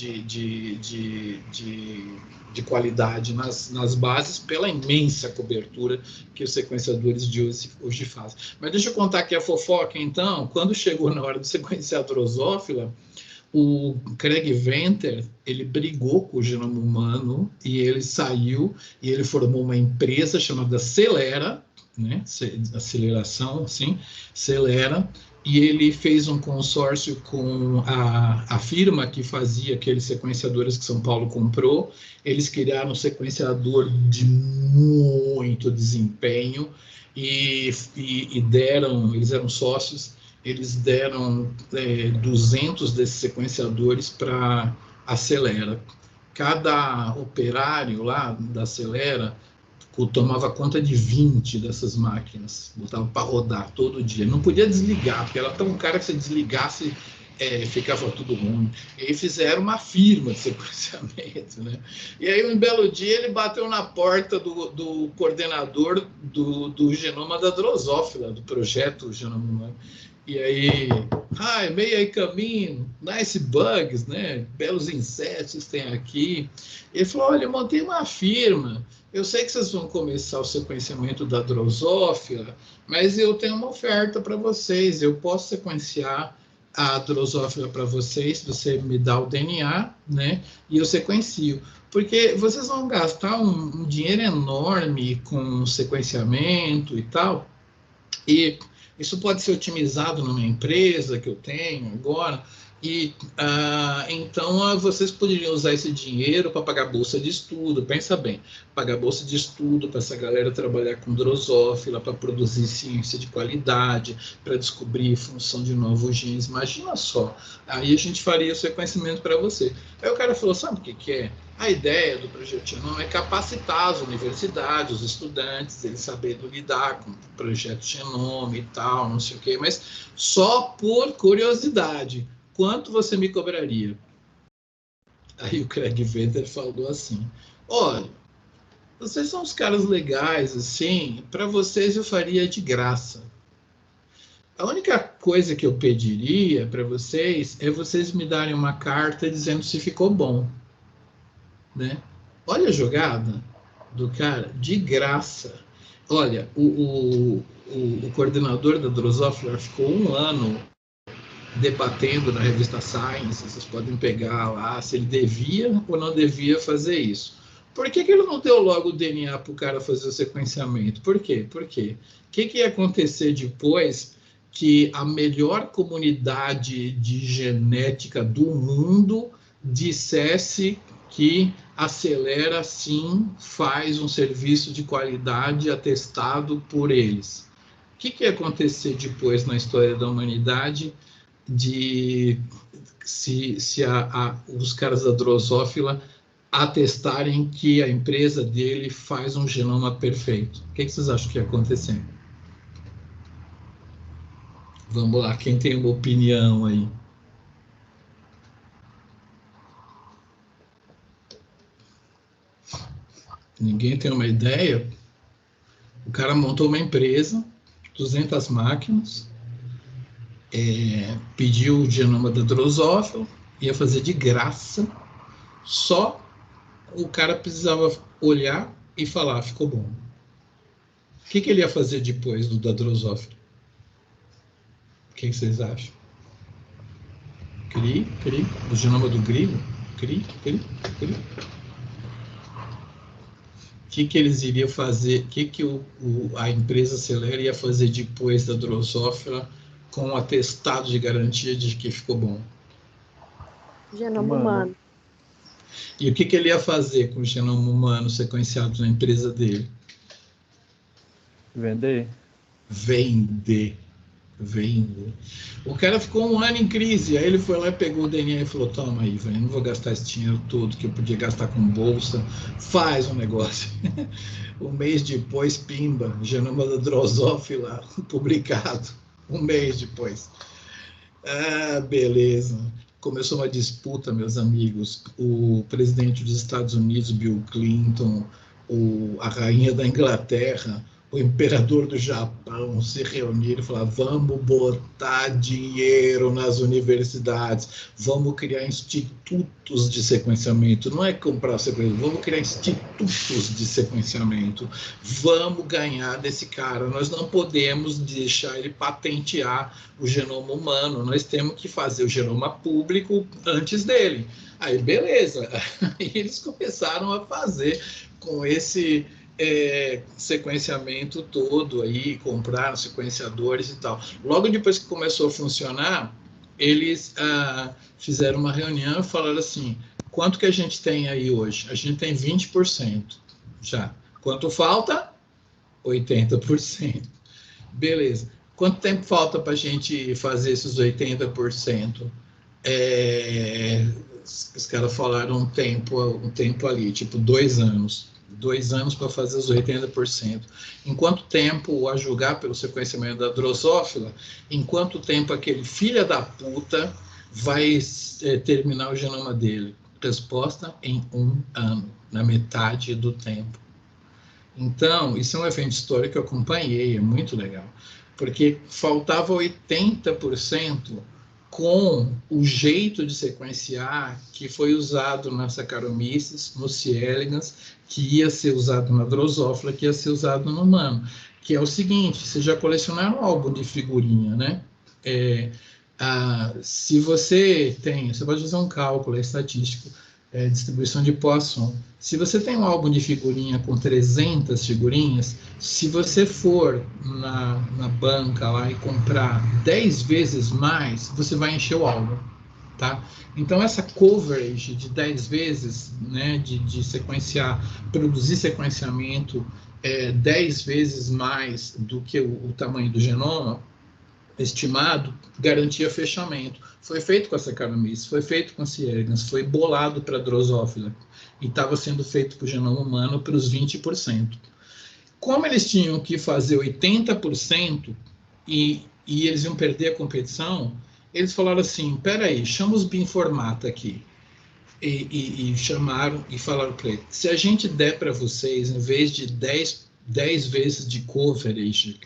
de qualidade nas bases, pela imensa cobertura que os sequenciadores de hoje fazem. Mas deixa eu contar aqui a fofoca, então. Quando chegou na hora de sequenciar a Drosophila, o Craig Venter, ele brigou com o genoma humano e ele saiu e ele formou uma empresa chamada Celera, né? Aceleração, assim, Celera, e ele fez um consórcio com a firma que fazia aqueles sequenciadores que São Paulo comprou. Eles criaram um sequenciador de muito desempenho e deram, eles eram sócios, eles deram 200 desses sequenciadores para a Celera. Cada operário lá da Celera tomava conta de 20 dessas máquinas, botava para rodar todo dia. Não podia desligar, porque era tão cara que se desligasse, ficava tudo ruim. E aí fizeram uma firma de sequenciamento, né? E aí, um belo dia, ele bateu na porta do coordenador do genoma da Drosophila, do projeto Genoma Humano. E aí, hi, may I come in? Nice bugs, né? Belos insetos tem aqui. Ele falou, olha, eu montei uma firma, eu sei que vocês vão começar o sequenciamento da Drosophila, mas eu tenho uma oferta para vocês, eu posso sequenciar a Drosophila para vocês, você me dá o DNA, né, e eu sequencio. Porque vocês vão gastar um dinheiro enorme com sequenciamento e tal, e isso pode ser otimizado numa empresa que eu tenho agora, e então vocês poderiam usar esse dinheiro para pagar bolsa de estudo, pensa bem, pagar bolsa de estudo para essa galera trabalhar com Drosophila, para produzir ciência de qualidade, para descobrir função de novos genes, imagina só, aí a gente faria o sequenciamento para você. Aí o cara falou, sabe o que é? A ideia do projeto Genoma é capacitar as universidades, os estudantes, eles sabendo lidar com o projeto Genoma e tal, não sei o quê, mas só por curiosidade, quanto você me cobraria? Aí o Craig Venter falou assim, olha, vocês são os caras legais, assim, para vocês eu faria de graça. A única coisa que eu pediria para vocês é vocês me darem uma carta dizendo se ficou bom. Né? Olha a jogada do cara, de graça. Olha, o coordenador da Drosophila ficou 1 ano debatendo na revista Science, vocês podem pegar lá, se ele devia ou não devia fazer isso. Por que ele não deu logo o DNA para o cara fazer o sequenciamento? Por quê? Porque o que ia acontecer depois que a melhor comunidade de genética do mundo dissesse que Acelera, sim, faz um serviço de qualidade atestado por eles. O que ia acontecer depois na história da humanidade se os caras da Drosophila atestarem que a empresa dele faz um genoma perfeito? O que vocês acham que ia acontecer? Vamos lá, quem tem uma opinião aí? Ninguém tem uma ideia? O cara montou uma empresa, 200 máquinas, pediu o genoma da Drosophila, ia fazer de graça, só o cara precisava olhar e falar, ficou bom. O que ele ia fazer depois da Drosophila? O que vocês acham? O genoma do grilo? O que eles iriam fazer, o que a empresa Acelera ia fazer depois da Drosophila com um atestado de garantia de que ficou bom? Genoma humano. E o que ele ia fazer com o genoma humano sequenciado na empresa dele? Vender. O cara ficou 1 ano em crise, aí ele foi lá e pegou o DNA e falou, toma aí, velho, não vou gastar esse dinheiro todo que eu podia gastar com bolsa, faz um negócio. 1 mês depois, pimba, genoma da Drosophila publicado, 1 mês depois. Beleza. Começou uma disputa, meus amigos, o presidente dos Estados Unidos, Bill Clinton, a rainha da Inglaterra, o imperador do Japão se reuniram e falaram, vamos botar dinheiro nas universidades, vamos criar institutos de sequenciamento, não é comprar sequenciamento, vamos criar institutos de sequenciamento, vamos ganhar desse cara, nós não podemos deixar ele patentear o genoma humano, nós temos que fazer o genoma público antes dele. Aí, beleza, aí eles começaram a fazer com esse sequenciamento todo aí, compraram sequenciadores e tal. Logo depois que começou a funcionar, eles fizeram uma reunião e falaram assim, quanto que a gente tem aí hoje? A gente tem 20% já. Quanto falta? 80%. Beleza. Quanto tempo falta para a gente fazer esses 80%? Os caras falaram um tempo ali, tipo 2 anos. 2 anos para fazer os 80%. Em quanto tempo, a julgar pelo sequenciamento da Drosophila, em quanto tempo aquele filho da puta vai terminar o genoma dele? Resposta: em 1 ano, na metade do tempo. Então, isso é um evento histórico que eu acompanhei, é muito legal, porque faltava 80% com o jeito de sequenciar que foi usado na Saccharomyces, no C. elegans, que ia ser usado na Drosophila, que ia ser usado no humano, que é o seguinte: vocês já colecionaram um álbum de figurinha, né? Se você tem, você pode fazer um cálculo estatístico, distribuição de Poisson. Se você tem um álbum de figurinha com 300 figurinhas, se você for na banca lá e comprar 10 vezes mais, você vai encher o álbum, tá? Então, essa coverage de 10 vezes, né, de sequenciar, produzir sequenciamento 10 vezes mais do que o tamanho do genoma, estimado, garantia fechamento. Foi feito com a Saccharomyces, foi feito com a C. elegans, foi bolado para a Drosophila e estava sendo feito para o genoma humano para os 20%. Como eles tinham que fazer 80% e eles iam perder a competição, eles falaram assim: peraí, chama os bioinformata aqui. E chamaram e falaram para ele: se a gente der para vocês, em vez de 10 vezes de coverage,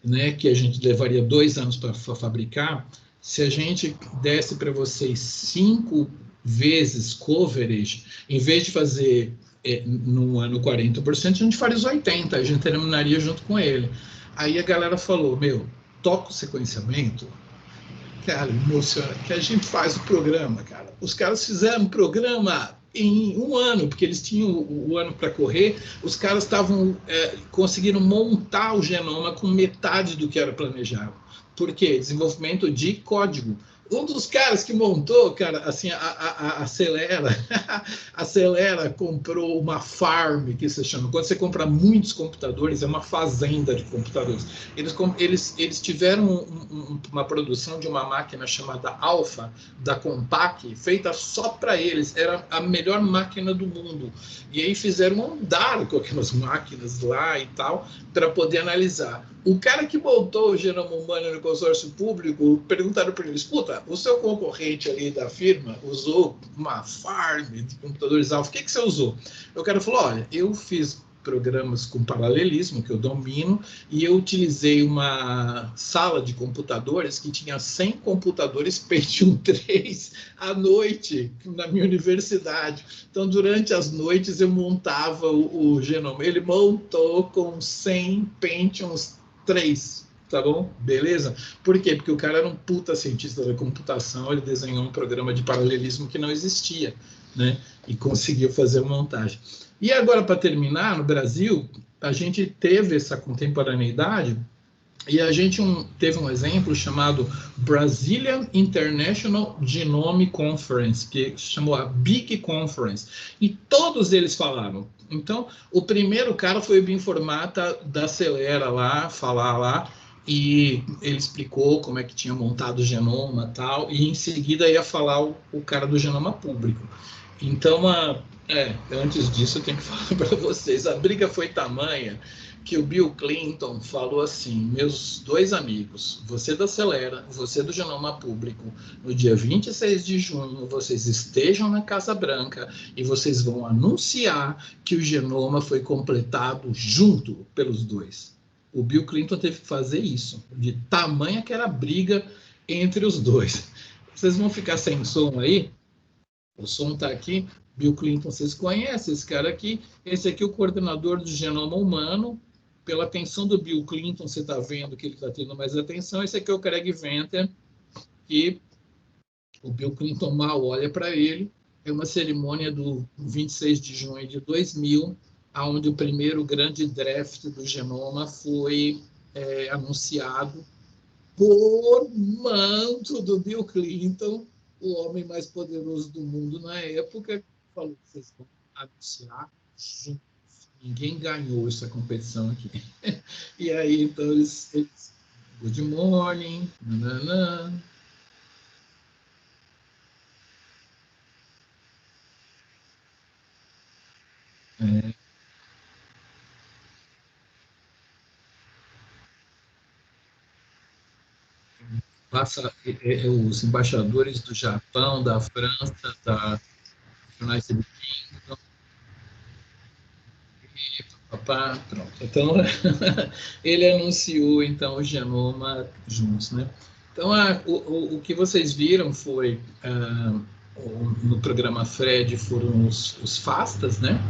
né, que a gente levaria 2 anos para fabricar, se a gente desse para vocês 5 vezes coverage, em vez de fazer no ano 40%, a gente faria os 80%, a gente terminaria junto com ele. Aí a galera falou: meu, toca o sequenciamento, cara, emociona, que a gente faz o programa, cara. Os caras fizeram o programa em 1 ano, porque eles tinham o ano para correr, os caras conseguiram montar o genoma com metade do que era planejado. Por quê? Desenvolvimento de código. Um dos caras que montou, cara, assim, a Acelera, Acelera comprou uma farm, que se chama. Quando você compra muitos computadores, é uma fazenda de computadores. Eles tiveram uma produção de uma máquina chamada Alpha, da Compaq, feita só para eles. Era a melhor máquina do mundo. E aí fizeram andar com aquelas máquinas lá e tal, para poder analisar. O cara que montou o genoma humano no consórcio público, perguntaram para ele: escuta, o seu concorrente ali da firma usou uma farm de computadores Alpha, o que você usou? O cara falou: olha, eu fiz programas com paralelismo, que eu domino, e eu utilizei uma sala de computadores que tinha 100 computadores Pentium 3 à noite na minha universidade. Então, durante as noites, eu montava o genoma. Ele montou com 100 Pentiums 3, tá bom? Beleza? Por quê? Porque o cara era um puta cientista da computação, ele desenhou um programa de paralelismo que não existia, né? E conseguiu fazer a montagem. E agora, para terminar, no Brasil, a gente teve essa contemporaneidade e a gente teve um exemplo chamado Brazilian International Genome Conference, que se chamou a Big Conference, e todos eles falaram. Então, o primeiro cara foi o bioinformata da Acelera lá, falar lá, e ele explicou como é que tinha montado o genoma e tal, e em seguida ia falar o cara do genoma público. Então, antes disso, eu tenho que falar para vocês, a briga foi tamanha que o Bill Clinton falou assim: meus 2 amigos, você da Acelera, você do Genoma Público, no dia 26 de junho, vocês estejam na Casa Branca e vocês vão anunciar que o genoma foi completado junto pelos 2. O Bill Clinton teve que fazer isso, de tamanha que era a briga entre os 2. Vocês vão ficar sem som aí? O som está aqui. Bill Clinton, vocês conhecem esse cara aqui? Esse aqui é o coordenador do genoma humano. Pela atenção do Bill Clinton, você está vendo que ele está tendo mais atenção. Esse aqui é o Craig Venter, que o Bill Clinton mal olha para ele. É uma cerimônia do 26 de junho de 2000, onde o primeiro grande draft do genoma foi anunciado por manto do Bill Clinton, o homem mais poderoso do mundo na época, falou: vocês vão anunciar juntos. Ninguém ganhou essa competição aqui. E aí, então, eles good morning, nananã. É, os embaixadores do Japão, da França, da United Kingdom, pronto. Então, ele anunciou, então, o genoma juntos, né? Então, o que vocês viram foi, no programa FRED, foram os FASTAs, né?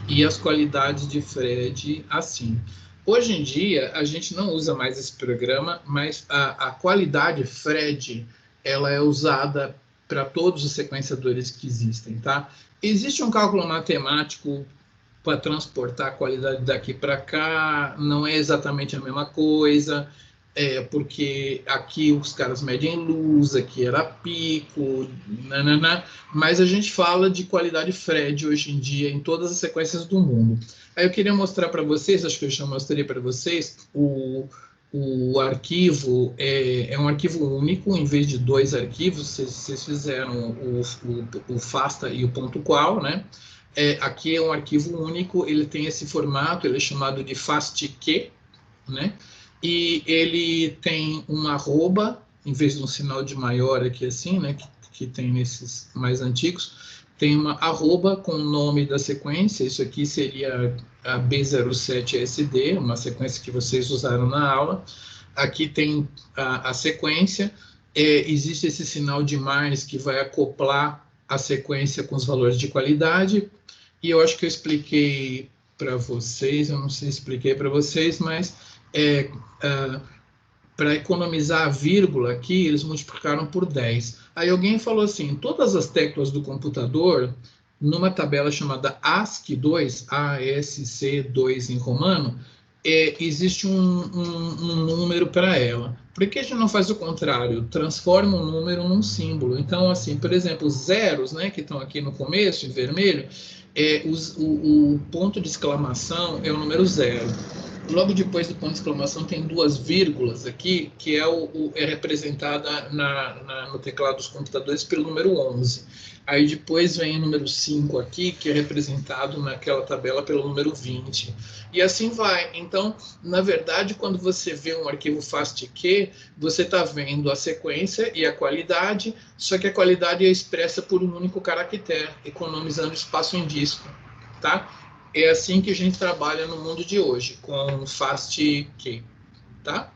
E as qualidades de FRED, assim. Hoje em dia, a gente não usa mais esse programa, mas a qualidade FRED, ela é usada para todos os sequenciadores que existem, tá? Existe um cálculo matemático para transportar a qualidade daqui para cá, não é exatamente a mesma coisa, porque aqui os caras medem luz, aqui era pico, nanana, mas a gente fala de qualidade FRED hoje em dia em todas as sequências do mundo. Aí eu queria mostrar para vocês, acho que eu já mostrei para vocês, o arquivo é um arquivo único, em vez de 2 arquivos, vocês fizeram o FASTA e o .qual, né? Aqui é um arquivo único, ele tem esse formato, ele é chamado de FASTQ, né? E ele tem uma arroba, em vez de um sinal de maior aqui assim, né? Que tem nesses mais antigos, tem uma arroba com o nome da sequência, isso aqui seria a B07SD, uma sequência que vocês usaram na aula. Aqui tem a sequência, existe esse sinal de mais que vai acoplar a sequência com os valores de qualidade, e eu acho que eu expliquei para vocês, eu não sei se expliquei para vocês, mas para economizar a vírgula aqui, eles multiplicaram por 10. Aí alguém falou assim, todas as teclas do computador, numa tabela chamada ASCII2, ASC2 em romano, existe um número para ela. Por que a gente não faz o contrário? Transforma um número num símbolo. Então, assim, por exemplo, os zeros, né, que estão aqui no começo, em vermelho, o ponto de exclamação é o número 0. Logo depois do ponto de exclamação tem 2 vírgulas aqui, que é representada no teclado dos computadores pelo número 11. Aí depois vem o número 5 aqui, que é representado naquela tabela pelo número 20. E assim vai. Então, na verdade, quando você vê um arquivo FASTQ, você está vendo a sequência e a qualidade, só que a qualidade é expressa por um único caractere, economizando espaço em disco, tá? É assim que a gente trabalha no mundo de hoje, com FASTQ, tá?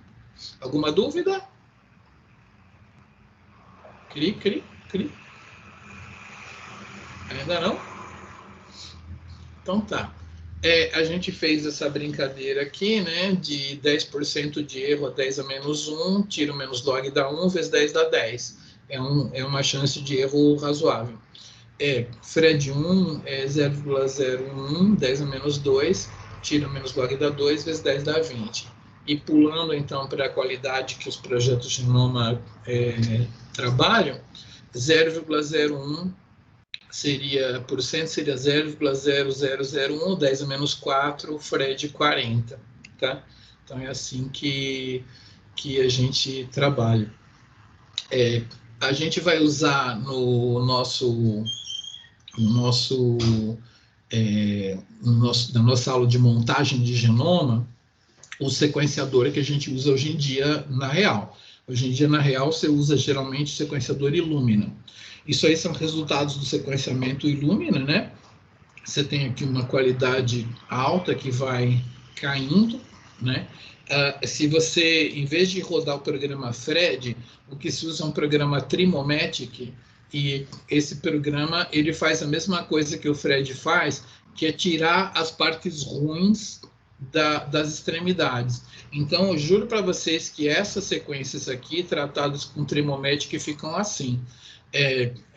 Alguma dúvida? Cri. Ainda não? Então tá. A gente fez essa brincadeira aqui, né, de 10% de erro a 10 a menos 1, tira o menos log dá 1, vezes 10 dá 10. É uma chance de erro razoável. FRED 1 é 0,01, 10 a menos 2, tira o menos log dá 2, vezes 10 dá 20. E pulando, então, para a qualidade que os projetos Genoma trabalham, 0,01 seria 0,0001, 10 a menos 4, FRED 40, tá? Então, é assim que a gente trabalha. A gente vai usar na nossa aula de montagem de genoma, o sequenciador que a gente usa hoje em dia na real. Hoje em dia, na real, você usa geralmente o sequenciador Illumina. Isso aí são resultados do sequenciamento Illumina, né? Você tem aqui uma qualidade alta que vai caindo, né? Se você, em vez de rodar o programa FRED, o que se usa é um programa Trimomatic, e esse programa ele faz a mesma coisa que o FRED faz, que é tirar as partes ruins das extremidades. Então, eu juro para vocês que essas sequências aqui, tratadas com Trimomatic, ficam assim.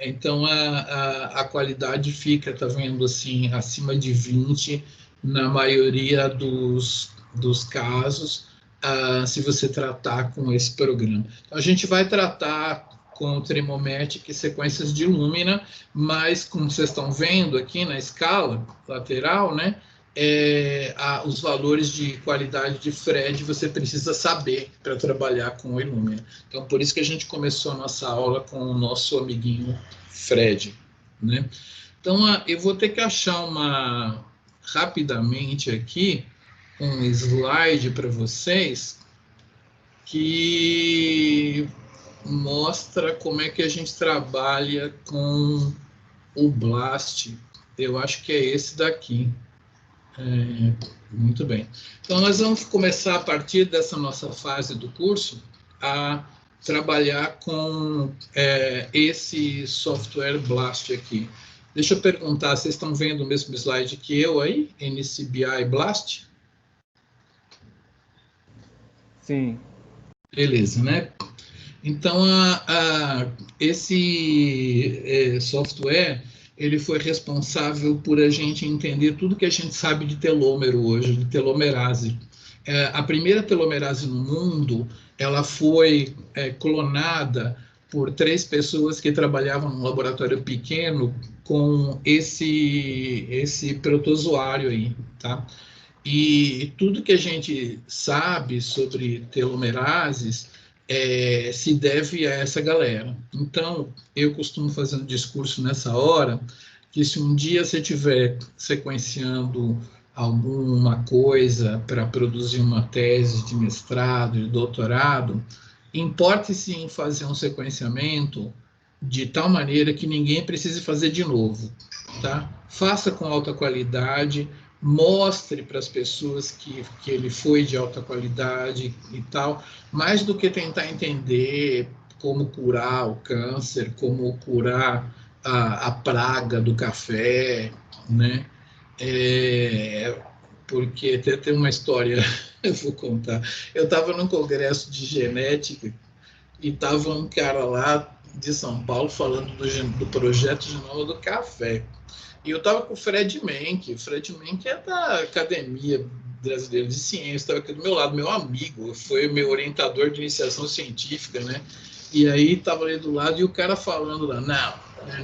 Então, a qualidade fica, tá vendo, assim, acima de 20 na maioria dos casos, se você tratar com esse programa. Então, a gente vai tratar com o Trimomatic sequências de Illumina, mas, como vocês estão vendo aqui na escala lateral, né, os valores de qualidade de FRED você precisa saber para trabalhar com o Illumina. Então, por isso que a gente começou a nossa aula com o nosso amiguinho FRED, né? Então, eu vou ter que achar rapidamente aqui um slide para vocês que mostra como é que a gente trabalha com o BLAST. Eu acho que é esse daqui. Muito bem. Então, nós vamos começar, a partir dessa nossa fase do curso, a trabalhar com esse software BLAST aqui. Deixa eu perguntar, vocês estão vendo o mesmo slide que eu aí? NCBI BLAST? Sim. Beleza, né? Então, esse software, ele foi responsável por a gente entender tudo que a gente sabe de telômero hoje, de telomerase. A primeira telomerase no mundo, ela foi clonada por 3 pessoas que trabalhavam num laboratório pequeno com esse protozoário aí, tá? E tudo que a gente sabe sobre telomerases se deve a essa galera. Então, eu costumo fazer um discurso nessa hora, que se um dia você estiver sequenciando alguma coisa para produzir uma tese de mestrado, de doutorado, importe-se em fazer um sequenciamento de tal maneira que ninguém precise fazer de novo, tá? Faça com alta qualidade, mostre para as pessoas que ele foi de alta qualidade e tal, mais do que tentar entender como curar o câncer, como curar a praga do café, né? Porque tem uma história, eu vou contar. Eu estava num congresso de genética e estava um cara lá de São Paulo falando do projeto Genoma do Café. E eu estava com o Fred Menck. O Fred Menck é da Academia Brasileira de Ciências, estava aqui do meu lado, meu amigo, foi meu orientador de iniciação científica, né? E aí estava ali do lado e o cara falando lá, não,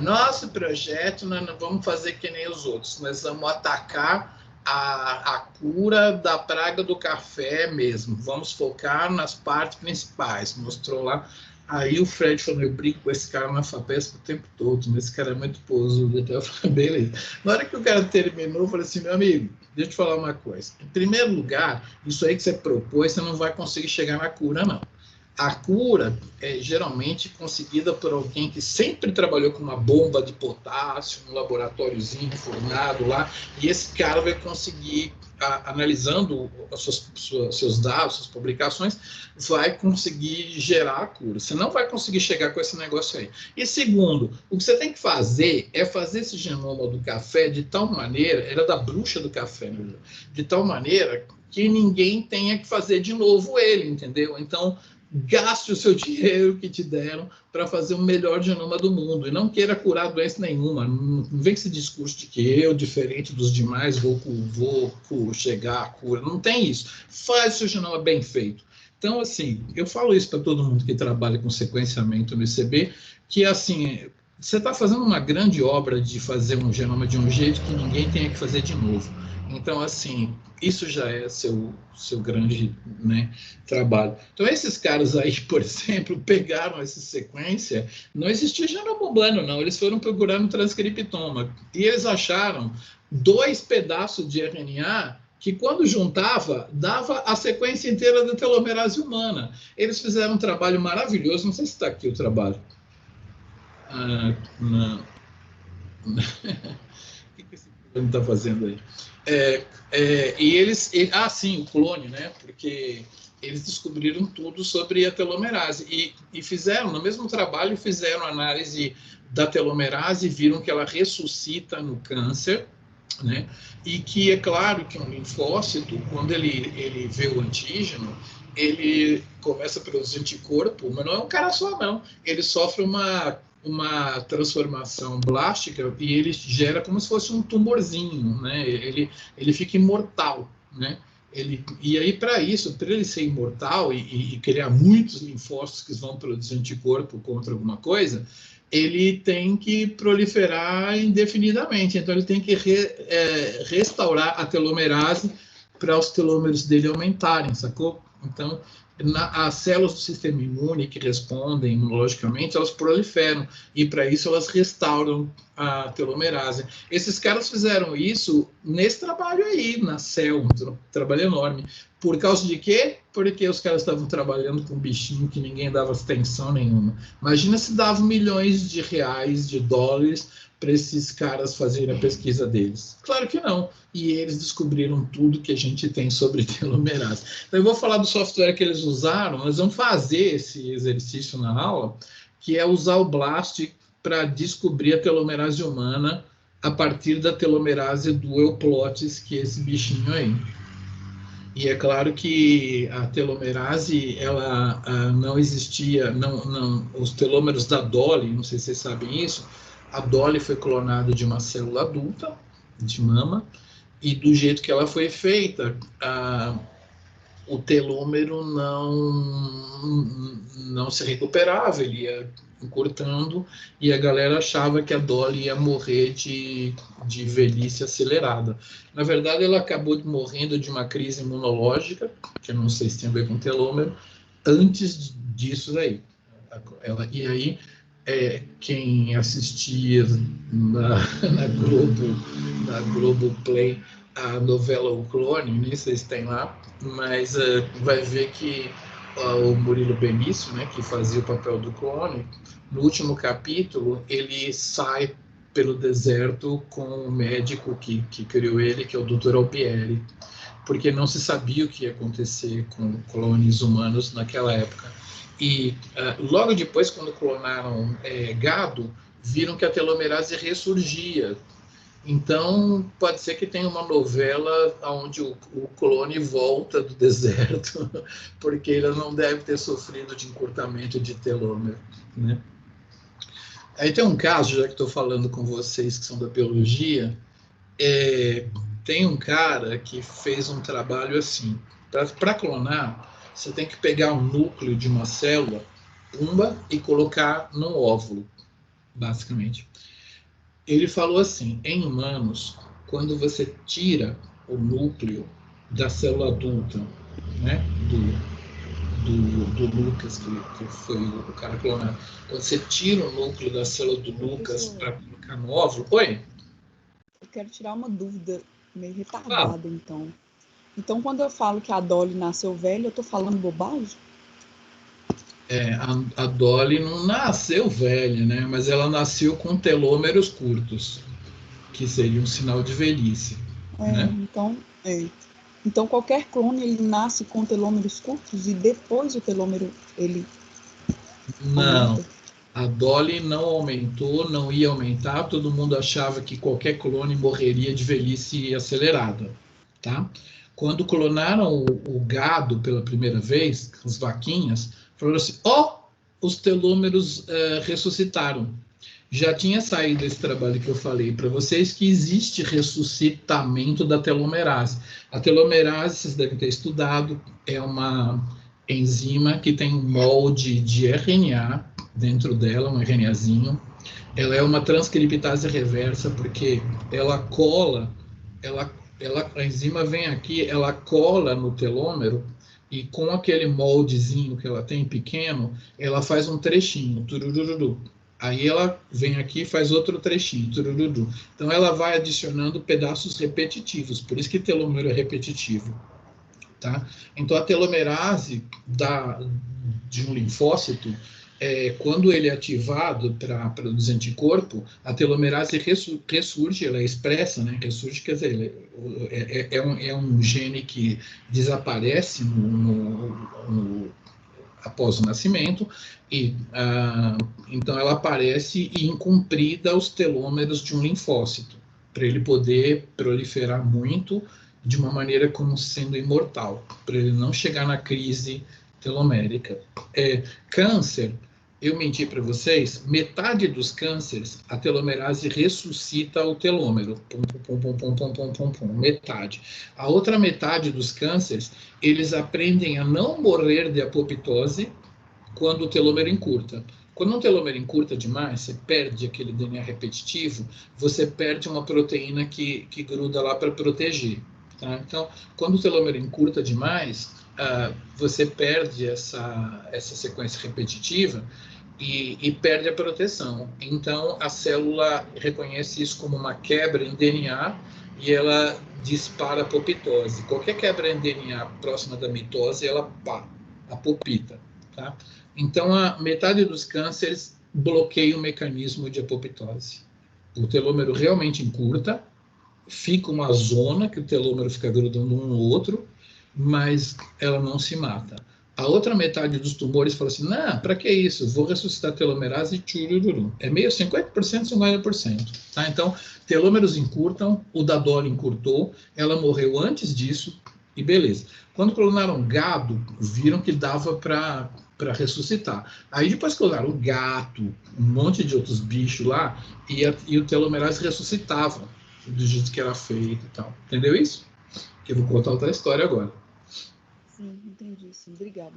nosso projeto nós não vamos fazer que nem os outros, nós vamos atacar a cura da praga do café mesmo, vamos focar nas partes principais, mostrou lá. Aí o Fred falou, eu brinco com esse cara na FAPESP o tempo todo, mas esse cara é muito posudo. Então eu falei, beleza. Na hora que o cara terminou, eu falei assim, meu amigo, deixa eu te falar uma coisa. Em primeiro lugar, isso aí que você propôs, você não vai conseguir chegar na cura, não. A cura é geralmente conseguida por alguém que sempre trabalhou com uma bomba de potássio, um laboratóriozinho formado lá, e esse cara vai conseguir, analisando seus dados, suas publicações, vai conseguir gerar a cura. Você não vai conseguir chegar com esse negócio aí. E segundo, o que você tem que fazer é fazer esse genoma do café de tal maneira, era da bruxa do café, né? De tal maneira que ninguém tenha que fazer de novo ele, entendeu? Então, gaste o seu dinheiro que te deram para fazer o melhor genoma do mundo e não queira curar doença nenhuma. Não vem com esse discurso de que eu, diferente dos demais, vou chegar à cura. Não tem isso. Faz o seu genoma bem feito. Então, assim, eu falo isso para todo mundo que trabalha com sequenciamento no ICB, que, assim, você está fazendo uma grande obra de fazer um genoma de um jeito que ninguém tenha que fazer de novo. Então, assim, isso já é seu grande, né, trabalho. Então, esses caras aí, por exemplo, pegaram essa sequência, não existia genoma humano, não, eles foram procurar no transcriptoma, e eles acharam 2 pedaços de RNA que, quando juntava, dava a sequência inteira da telomerase humana. Eles fizeram um trabalho maravilhoso, não sei se está aqui o trabalho. Não. O que esse programa está fazendo aí? E eles... sim, o clone, né? Porque eles descobriram tudo sobre a telomerase. E fizeram, no mesmo trabalho, fizeram análise da telomerase e viram que ela ressuscita no câncer, né? E que é claro que um linfócito, quando ele vê o antígeno, ele começa a produzir anticorpo, mas não é um cara só, não. Ele sofre uma transformação blástica e ele gera como se fosse um tumorzinho, né? Ele fica imortal, né? E aí, para isso, para ele ser imortal e criar muitos linfócitos que vão produzir anticorpo contra alguma coisa, ele tem que proliferar indefinidamente. Então, ele tem que restaurar a telomerase para os telômeros dele aumentarem, sacou? Então, as células do sistema imune que respondem imunologicamente, elas proliferam, e para isso elas restauram a telomerase. Esses caras fizeram isso nesse trabalho aí, na Cell, um trabalho enorme. Por causa de quê? Porque os caras estavam trabalhando com um bichinho que ninguém dava atenção nenhuma. Imagina se davam milhões de reais, de dólares, para esses caras fazerem a pesquisa deles. Claro que não. E eles descobriram tudo que a gente tem sobre telomerase. Então, eu vou falar do software que eles usaram. Nós vamos fazer esse exercício na aula, que é usar o BLAST para descobrir a telomerase humana a partir da telomerase do euplotes, que é esse bichinho aí. E é claro que a telomerase, ela não existia, os telômeros da Dolly, não sei se vocês sabem isso, a Dolly foi clonada de uma célula adulta, de mama, e do jeito que ela foi feita, o telômero não se recuperava, ele ia encurtando, e a galera achava que a Dolly ia morrer de velhice acelerada. Na verdade, ela acabou morrendo de uma crise imunológica, que eu não sei se tem a ver com telômero, antes disso daí. E aí, quem assistia na Globoplay a novela O Clone, nem sei se tem lá, mas vai ver que o Murilo Benício, né, que fazia o papel do clone, no último capítulo ele sai pelo deserto com o médico que criou ele, que é o Dr. Alpieri, porque não se sabia o que ia acontecer com clones humanos naquela época. E logo depois, quando clonaram gado, viram que a telomerase ressurgia. Então, pode ser que tenha uma novela onde o clone volta do deserto, porque ele não deve ter sofrido de encurtamento de telômero, né? Aí tem um caso, já que estou falando com vocês que são da biologia, tem um cara que fez um trabalho assim. Para clonar, você tem que pegar o núcleo de uma célula, e colocar no óvulo, basicamente. Ele falou assim, em humanos, quando você tira o núcleo da célula adulta, né, do Lucas, que foi o cara clonado, quando você tira o núcleo da célula do Lucas para colocar no óvulo... Oi? Eu quero tirar uma dúvida meio retardada, então. Então, quando eu falo que a Dolly nasceu velha, eu estou falando bobagem? A Dolly não nasceu velha, né? Mas ela nasceu com telômeros curtos, que seria um sinal de velhice. Né? Então, qualquer clone, ele nasce com telômeros curtos e depois o telômero, ele... Não, aumenta. A Dolly não aumentou, não ia aumentar, todo mundo achava que qualquer clone morreria de velhice acelerada, tá? Quando clonaram o gado pela primeira vez, as vaquinhas, falaram assim, os telômeros ressuscitaram. Já tinha saído esse trabalho que eu falei para vocês, que existe ressuscitamento da telomerase. A telomerase, vocês devem ter estudado, é uma enzima que tem um molde de RNA dentro dela, um RNAzinho. Ela é uma transcriptase reversa, porque ela cola, a enzima vem aqui, ela cola no telômero, e com aquele moldezinho que ela tem pequeno, ela faz um trechinho, turururu. Aí ela vem aqui e faz outro trechinho, turururu. Então ela vai adicionando pedaços repetitivos, por isso que telômero é repetitivo. Tá? Então a telomerase de um linfócito, quando ele é ativado para produzir anticorpo, a telomerase ressurge, ela é expressa, né? Ressurge, quer dizer, é um gene que desaparece após o nascimento, e então ela aparece e incumprida os telômeros de um linfócito, para ele poder proliferar muito, de uma maneira como sendo imortal, para ele não chegar na crise telomérica. Câncer, eu menti para vocês, metade dos cânceres, a telomerase ressuscita o telômero, metade. A outra metade dos cânceres, eles aprendem a não morrer de apoptose quando o telômero encurta. Quando um telômero encurta demais, você perde aquele DNA repetitivo, você perde uma proteína que gruda lá para proteger. Tá? Então, quando o telômero encurta demais, você perde essa sequência repetitiva e perde a proteção. Então, a célula reconhece isso como uma quebra em DNA e ela dispara a apoptose. Qualquer quebra em DNA próxima da mitose, ela apopta. Tá? Então, a metade dos cânceres bloqueia o mecanismo de apoptose. O telômero realmente encurta, fica uma zona que o telômero fica grudando um no outro, mas ela não se mata. A outra metade dos tumores fala assim, não, para que isso? Vou ressuscitar telomerase e tchurururu. É meio 50%, 50%. Tá? Então, telômeros encurtam, o da Dolly encurtou, ela morreu antes disso, e beleza. Quando clonaram gado, viram que dava para ressuscitar. Aí depois clonaram gato, um monte de outros bichos lá, e o telomerase ressuscitava do jeito que era feito e tal. Entendeu isso? Que eu vou contar outra história agora. Sim, entendi. Sim. Obrigada.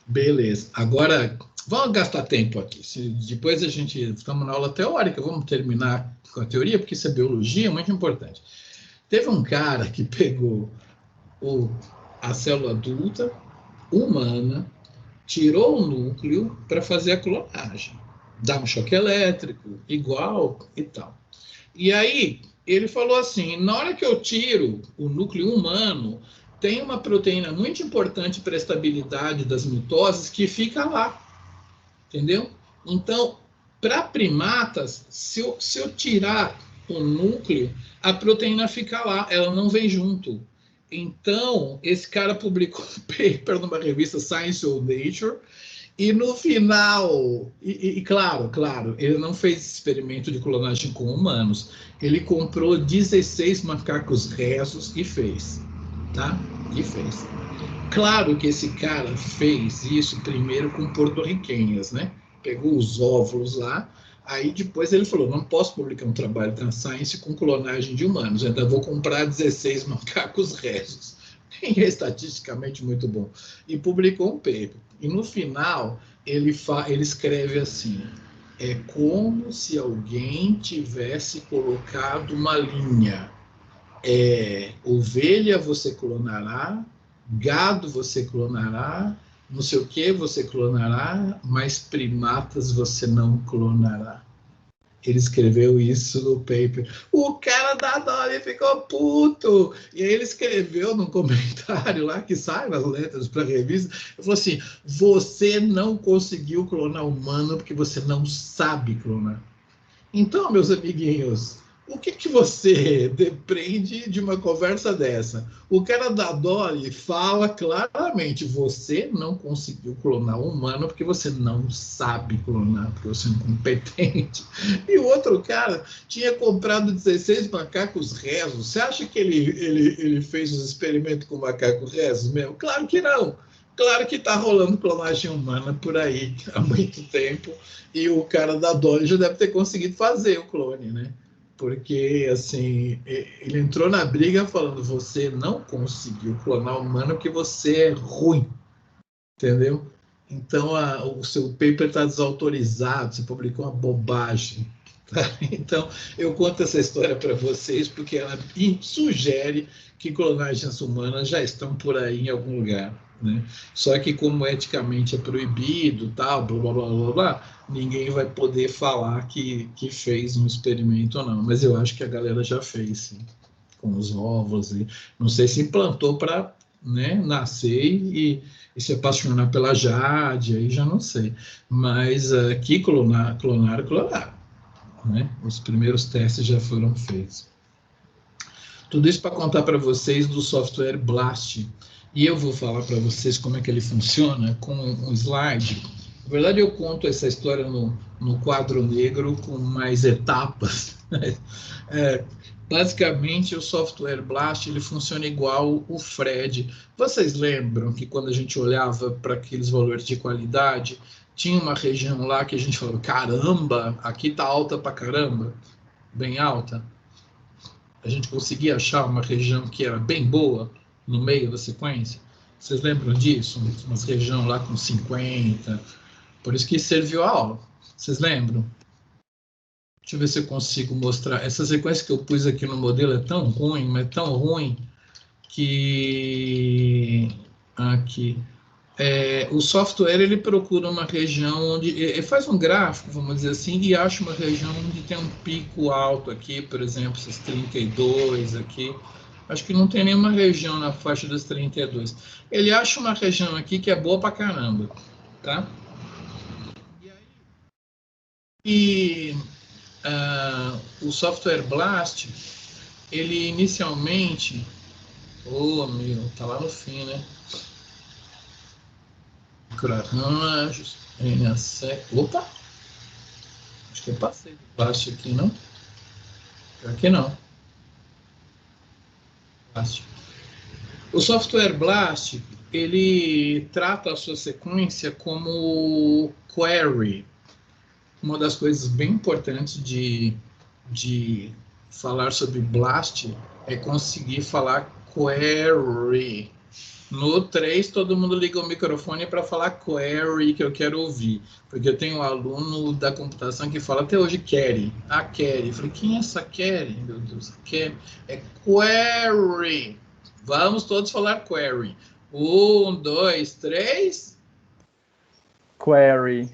Beleza. Agora, vamos gastar tempo aqui. Depois a gente... Estamos na aula teórica, vamos terminar com a teoria, porque isso é biologia, é muito importante. Teve um cara que pegou a célula adulta, humana, tirou o núcleo para fazer a clonagem. Dá um choque elétrico, igual e tal. E aí, ele falou assim, na hora que eu tiro o núcleo humano, tem uma proteína muito importante para a estabilidade das mitoses que fica lá, entendeu? Então, para primatas, se eu tirar o núcleo, a proteína fica lá, ela não vem junto. Então, esse cara publicou um paper numa revista Science ou Nature, e no final, claro, ele não fez experimento de clonagem com humanos, ele comprou 16 macacos rezos e fez, tá? E fez. Claro que esse cara fez isso primeiro com porto-riquenhas, né? Pegou os óvulos lá, aí depois ele falou, não posso publicar um trabalho na Science com clonagem de humanos, ainda vou comprar 16 macacos rezos. E é estatisticamente muito bom. E publicou um paper. E no final, ele escreve assim, é como se alguém tivesse colocado uma linha. Ovelha você clonará, gado você clonará, não sei o que você clonará, mas primatas você não clonará. Ele escreveu isso no paper. O cara da Dolly ficou puto. E aí ele escreveu num comentário lá, que sai nas letras para a revista, ele falou assim, você não conseguiu clonar humano porque você não sabe clonar. Então, meus amiguinhos, o que você depende de uma conversa dessa? O cara da Dolly fala claramente, você não conseguiu clonar um humano porque você não sabe clonar, porque você é incompetente. E o outro cara tinha comprado 16 macacos rezos. Você acha que ele fez os experimentos com macacos rezos mesmo? Claro que não. Claro que está rolando clonagem humana por aí há muito tempo, e o cara da Dolly já deve ter conseguido fazer o clone, né? Porque, assim, ele entrou na briga falando, você não conseguiu clonar humano porque você é ruim, entendeu? Então, o seu paper está desautorizado, você publicou uma bobagem. Tá? Então, eu conto essa história para vocês porque ela sugere que clonagens humanas já estão por aí em algum lugar. Né? Só que como eticamente é proibido, tal, blá, blá, blá, blá, blá, ninguém vai poder falar que fez um experimento ou não. Mas eu acho que a galera já fez, sim, com os ovos. E não sei se implantou para, né, nascer e se apaixonar pela Jade, aí já não sei. Mas aqui clonaram. Né? Os primeiros testes já foram feitos. Tudo isso para contar para vocês do software Blast. E eu vou falar para vocês como é que ele funciona com um slide. Na verdade, eu conto essa história no quadro negro com mais etapas. Basicamente, o software Blast ele funciona igual o Fred. Vocês lembram que quando a gente olhava para aqueles valores de qualidade, tinha uma região lá que a gente falava, caramba, aqui está alta para caramba, bem alta. A gente conseguia achar uma região que era bem boa no meio da sequência. Vocês lembram disso? Uma região lá com 50. Por isso que serviu a aula. Vocês lembram? Deixa eu ver se eu consigo mostrar. Essa sequência que eu pus aqui no modelo é tão ruim, mas tão ruim, que Aqui. O software, ele procura uma região onde... Ele faz um gráfico, vamos dizer assim, e acha uma região onde tem um pico alto aqui, por exemplo, esses 32 aqui. Acho que não tem nenhuma região na faixa dos 32. Ele acha uma região aqui que é boa pra caramba, tá? E o software BLAST, ele inicialmente... Oh, meu, tá lá no fim, né? Microarranjos, NAC... Opa! Acho que eu passei do BLAST aqui, não? Pior que não. BLAST. O software BLAST, ele trata a sua sequência como query. Uma das coisas bem importantes de falar sobre BLAST é conseguir falar query. No 3, todo mundo liga o microfone para falar query, que eu quero ouvir. Porque eu tenho um aluno da computação que fala até hoje query. A query. Eu falei, quem é essa query? Meu Deus, query. É query. Vamos todos falar query. 1, 2, 3. Query.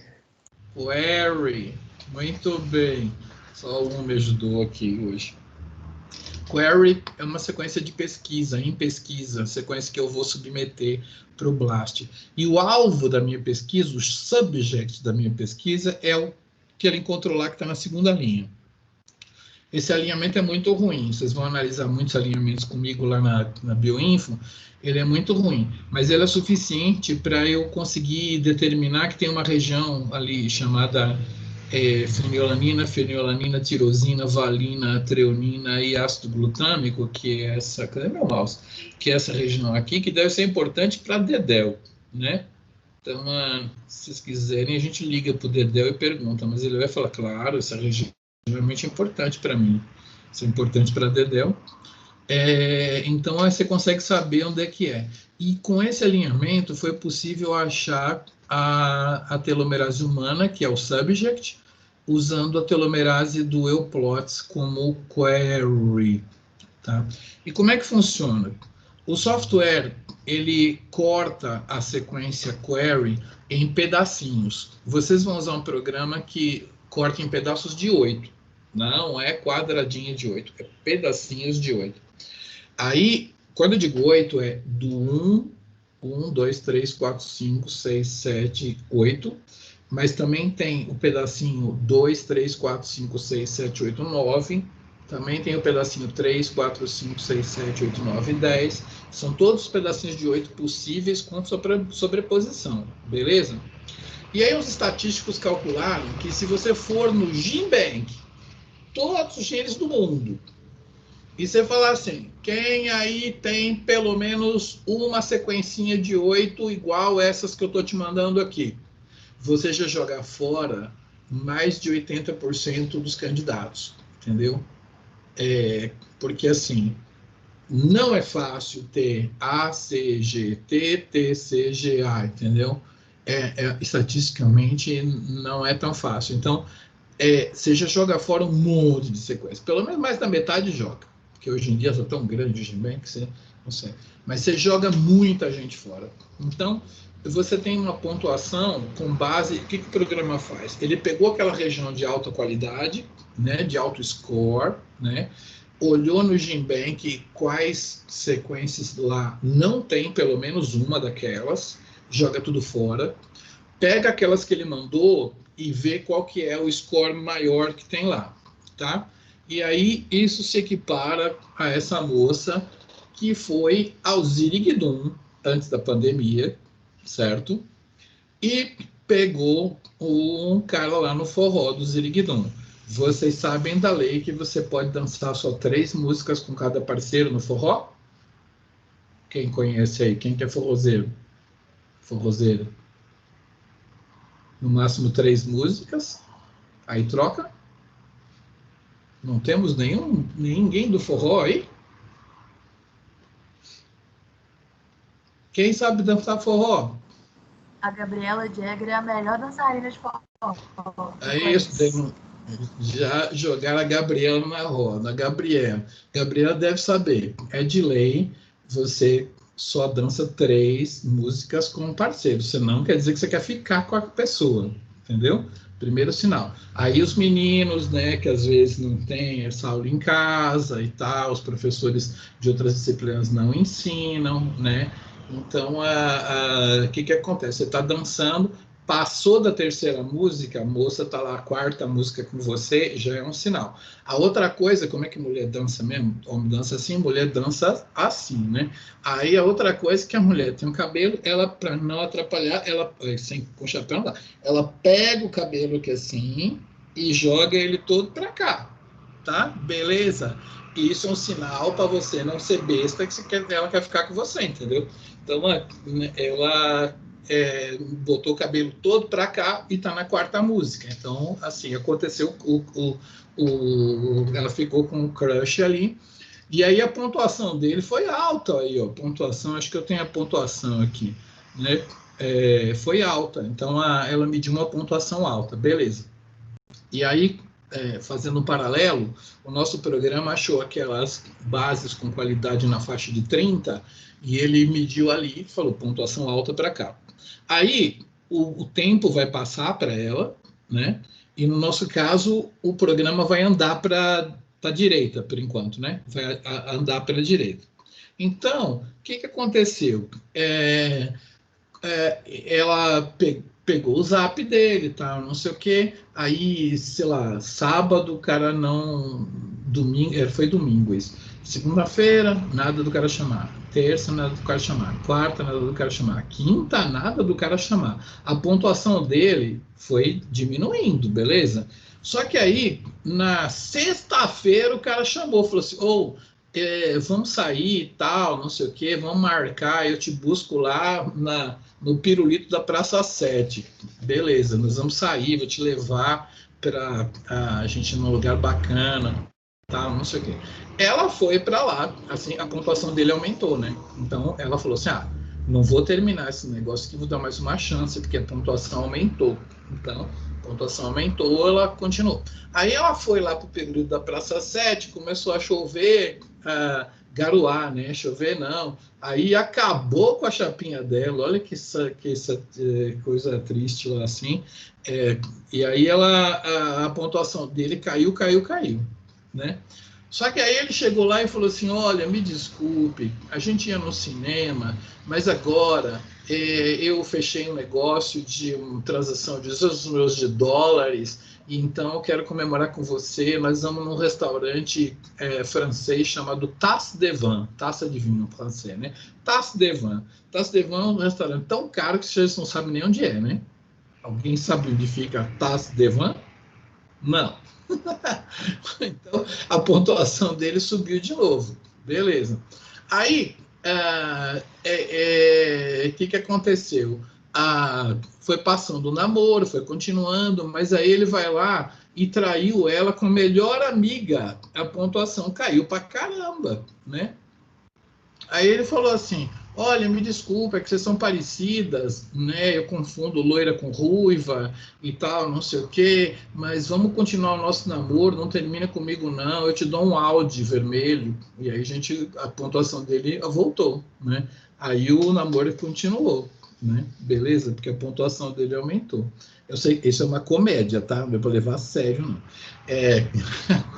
Query. Muito bem. Só um me ajudou aqui hoje. Query é uma sequência de pesquisa, em pesquisa, sequência que eu vou submeter para o BLAST. E o alvo da minha pesquisa, o subject da minha pesquisa, é o que ele encontrou lá, que está na segunda linha. Esse alinhamento é muito ruim. Vocês vão analisar muitos alinhamentos comigo lá na Bioinfo. Ele é muito ruim, mas ele é suficiente para eu conseguir determinar que tem uma região ali chamada fenilalanina, tirosina, valina, treonina e ácido glutâmico, que é essa... Cadê meu mouse? Que é essa região aqui, que deve ser importante para Dedel, né? Então, se vocês quiserem, a gente liga para o Dedel e pergunta, mas ele vai falar, claro, essa região é realmente importante para mim, isso é importante para Dedel. Então, aí você consegue saber onde é que é. E com esse alinhamento, foi possível achar a telomerase humana, que é o subject, usando a telomerase do euplots como query. Tá? E como é que funciona? O software, ele corta a sequência query em pedacinhos. Vocês vão usar um programa que corta em pedaços de 8. Não é quadradinho de 8, é pedacinhos de 8. Aí, quando eu digo 8, é do 1, 2, 3, 4, 5, 6, 7, 8. Mas também tem o pedacinho 2, 3, 4, 5, 6, 7, 8, 9. Também tem o pedacinho 3, 4, 5, 6, 7, 8, 9 e 10. São todos os pedacinhos de 8 possíveis com sobreposição, beleza? E aí os estatísticos calcularam que se você for no GenBank, todos os genes do mundo, e você falar assim, quem aí tem pelo menos uma sequencinha de 8 igual essas que eu estou te mandando aqui? Você já joga fora mais de 80% dos candidatos, entendeu? Porque, assim, não é fácil ter A, C, G, T, C, G, A, entendeu? Estatisticamente, não é tão fácil. Então, você já joga fora um monte de sequências. Pelo menos mais da metade joga. Porque hoje em dia está tão grande o GenBank que você não sei. Mas você joga muita gente fora. Então, você tem uma pontuação com base... O que o programa faz? Ele pegou aquela região de alta qualidade, né, de alto score, né, olhou no GenBank quais sequências lá não tem pelo menos uma daquelas, joga tudo fora, pega aquelas que ele mandou e vê qual que é o score maior que tem lá, tá? E aí isso se equipara a essa moça que foi ao Ziriguidum antes da pandemia, certo? E pegou um cara lá no forró do Ziriguidum. Vocês sabem da lei que você pode dançar só 3 músicas com cada parceiro no forró? Quem conhece aí? Quem que é forrozeiro? Forrozeiro. No máximo 3 músicas. Aí troca. Não temos ninguém do forró aí? Quem sabe dançar forró? A Gabriela Jagger é a melhor dançarina de forró. É isso, já jogaram a Gabriela na roda. Gabriela deve saber. É de lei você só dança 3 músicas com um parceiro. Você não quer dizer que você quer ficar com a pessoa, entendeu? Primeiro sinal. Aí os meninos, né, que às vezes não tem essa aula em casa e tal, os professores de outras disciplinas não ensinam, né? Então, o que acontece? Você está dançando, passou da 3ª música, a moça está lá, a 4ª música com você, já é um sinal. A outra coisa, como é que mulher dança mesmo? Homem dança assim, mulher dança assim, né? Aí a outra coisa é que a mulher tem um cabelo, ela, para não atrapalhar, ela, sem, com o chapéu não dá, ela pega o cabelo aqui assim e joga ele todo para cá, tá? Beleza? Isso é um sinal para você não ser besta, que ela quer ficar com você, entendeu? Então, ela botou o cabelo todo para cá e tá na 4ª música. Então, assim, aconteceu, ela ficou com um crush ali, e aí a pontuação dele foi alta, aí, ó, pontuação, acho que eu tenho a pontuação aqui, né? Foi alta, então ela mediu uma pontuação alta, beleza. E aí, fazendo um paralelo, o nosso programa achou aquelas bases com qualidade na faixa de 30, e ele mediu ali e falou, pontuação alta para cá. Aí, o tempo vai passar para ela, né? E no nosso caso, o programa vai andar para a direita, por enquanto, né? Vai andar para a direita. Então, o que aconteceu? Ela pegou o zap dele, tá, não sei o quê, aí, sei lá, sábado o cara não... foi domingo isso. Segunda-feira, nada do cara chamar. Terça, nada do cara chamar. Quarta, nada do cara chamar. Quinta, nada do cara chamar. A pontuação dele foi diminuindo, beleza? Só que aí, na sexta-feira, o cara chamou, falou assim, vamos sair e tal, não sei o quê, vamos marcar, eu te busco lá no pirulito da Praça 7. Beleza, nós vamos sair, vou te levar para a gente num lugar bacana, tal, não sei o quê. Ela foi para lá, assim, a pontuação dele aumentou, né? Então, ela falou assim, não vou terminar esse negócio aqui, vou dar mais uma chance, porque a pontuação aumentou. Então, a pontuação aumentou, ela continuou. Aí ela foi lá para o período da Praça 7, começou a chover, garoar, né? Chover não. Aí acabou com a chapinha dela, olha que essa coisa triste lá assim. E aí a pontuação dele caiu, né? Só que aí ele chegou lá e falou assim, olha, me desculpe, a gente ia no cinema, mas agora eu fechei um negócio de uma transação de $2.000, e então eu quero comemorar com você, nós vamos num restaurante francês chamado Tasse de Vin, taça de vinho francês, né? Tasse de Vin. Tasse de Vin é um restaurante tão caro que vocês não sabem nem onde é, né? Alguém sabe onde fica Tasse de Vin? Não. Então, a pontuação dele subiu de novo. Beleza. Aí, que aconteceu? Foi passando o namoro, foi continuando, mas aí ele vai lá e traiu ela com a melhor amiga. A pontuação caiu pra caramba, né? Aí ele falou assim, olha, me desculpa, é que vocês são parecidas, né? Eu confundo loira com ruiva e tal, não sei o quê, mas vamos continuar o nosso namoro, não termina comigo não, eu te dou um Audi vermelho. E aí a pontuação dele voltou, né? Aí o namoro continuou, né? Beleza? Porque a pontuação dele aumentou. Eu sei que isso é uma comédia, tá? Não é para levar a sério, não.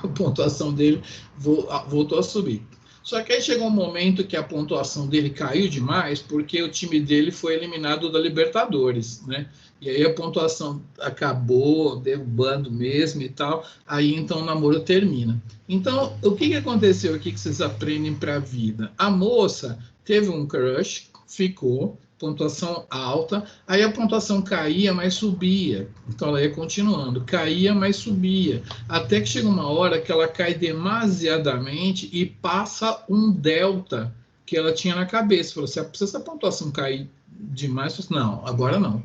A pontuação dele voltou a subir. Só que aí chegou um momento que a pontuação dele caiu demais, porque o time dele foi eliminado da Libertadores, né? E aí a pontuação acabou derrubando mesmo e tal, aí então o namoro termina. Então, o que aconteceu aqui que vocês aprendem para a vida? A moça teve um crush, ficou, pontuação alta, aí a pontuação caía, mas subia. Então ela ia continuando, caía, mas subia. Até que chega uma hora que ela cai demasiadamente e passa um delta que ela tinha na cabeça. Falou assim, se essa pontuação cair demais, não, agora não.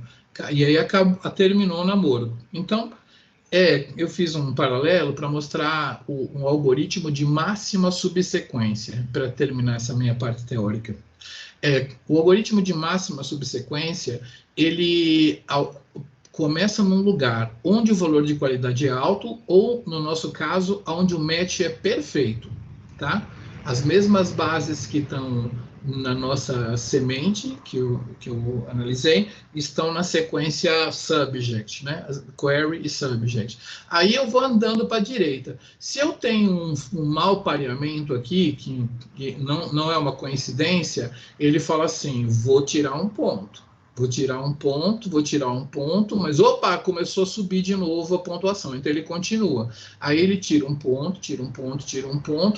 E aí terminou o namoro. Então, eu fiz um paralelo para mostrar um algoritmo de máxima subsequência, para terminar essa minha parte teórica. O algoritmo de máxima subsequência, ele começa num lugar onde o valor de qualidade é alto ou, no nosso caso, onde o match é perfeito, tá? As mesmas bases que estão na nossa semente, que eu analisei, estão na sequência subject, né? Query e subject. Aí eu vou andando para a direita. Se eu tenho um mau pareamento aqui, que não é uma coincidência, ele fala assim, vou tirar um ponto. Vou tirar um ponto, mas opa, começou a subir de novo a pontuação. Então ele continua. Aí ele tira um ponto,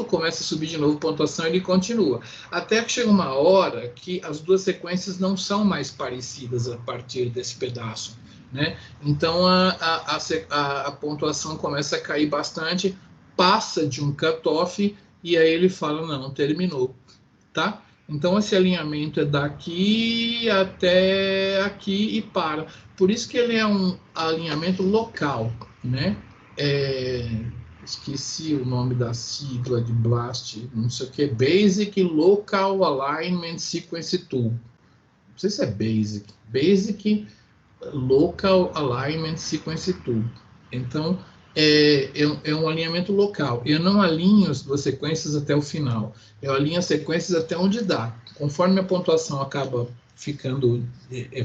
começa a subir de novo a pontuação e ele continua. Até que chega uma hora que as duas sequências não são mais parecidas a partir desse pedaço, né? Então a pontuação começa a cair bastante, passa de um cutoff e aí ele fala, não, terminou, tá? Então, esse alinhamento é daqui até aqui e para. Por isso que ele é um alinhamento local, né? Esqueci o nome da sigla de BLAST, não sei o que, Basic Local Alignment Sequence Tool. Não sei se é Basic Local Alignment Sequence Tool. Então, é um alinhamento local. Eu não alinho as duas sequências até o final. Eu alinho as sequências até onde dá. Conforme a pontuação acaba ficando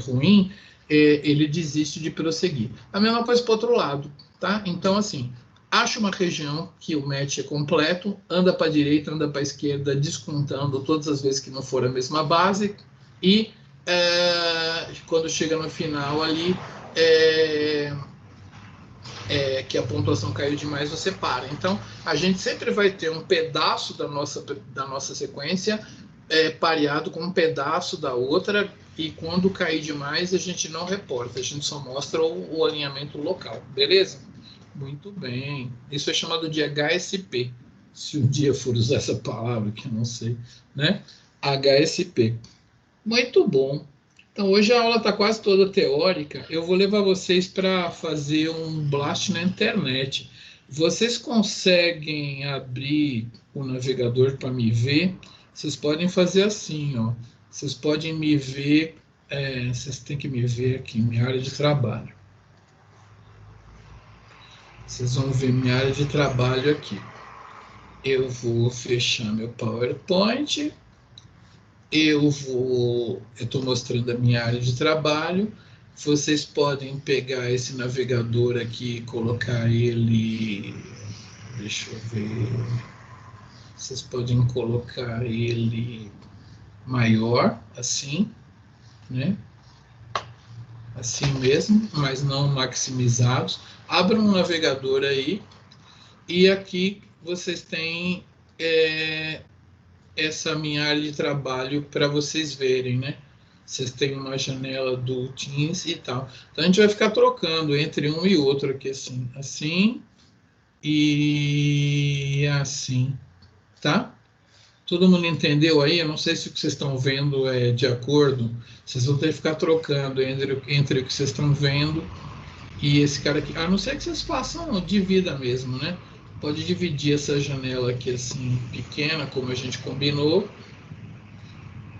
ruim, ele desiste de prosseguir. A mesma coisa para o outro lado, tá? Então, assim, acha uma região que o match é completo, anda para a direita, anda para a esquerda, descontando todas as vezes que não for a mesma base, e quando chega no final ali, que a pontuação caiu demais, você para. Então, a gente sempre vai ter um pedaço da nossa sequência pareado com um pedaço da outra, e quando cair demais, a gente não reporta, a gente só mostra o alinhamento local, beleza? Muito bem. Isso é chamado de HSP, se um dia for usar essa palavra, que eu não sei, né? HSP. Muito bom. Então, hoje a aula está quase toda teórica. Eu vou levar vocês para fazer um blast na internet. Vocês conseguem abrir o navegador para me ver? Vocês podem fazer assim, ó. Vocês podem me ver, vocês têm que me ver aqui, minha área de trabalho. Vocês vão ver minha área de trabalho aqui. Eu vou fechar meu PowerPoint. Eu estou mostrando a minha área de trabalho. Vocês podem pegar esse navegador aqui e colocar ele. Deixa eu ver. Vocês podem colocar ele maior, assim, né? Assim mesmo, mas não maximizados. Abram um navegador aí e aqui vocês têm essa minha área de trabalho para vocês verem, né? Vocês têm uma janela do Teams e tal. Então, a gente vai ficar trocando entre um e outro aqui, assim e assim, tá? Todo mundo entendeu aí? Eu não sei se o que vocês estão vendo é de acordo. Vocês vão ter que ficar trocando entre o que vocês estão vendo e esse cara aqui. A não ser que vocês façam de vida mesmo, né? Pode dividir essa janela aqui assim, pequena, como a gente combinou.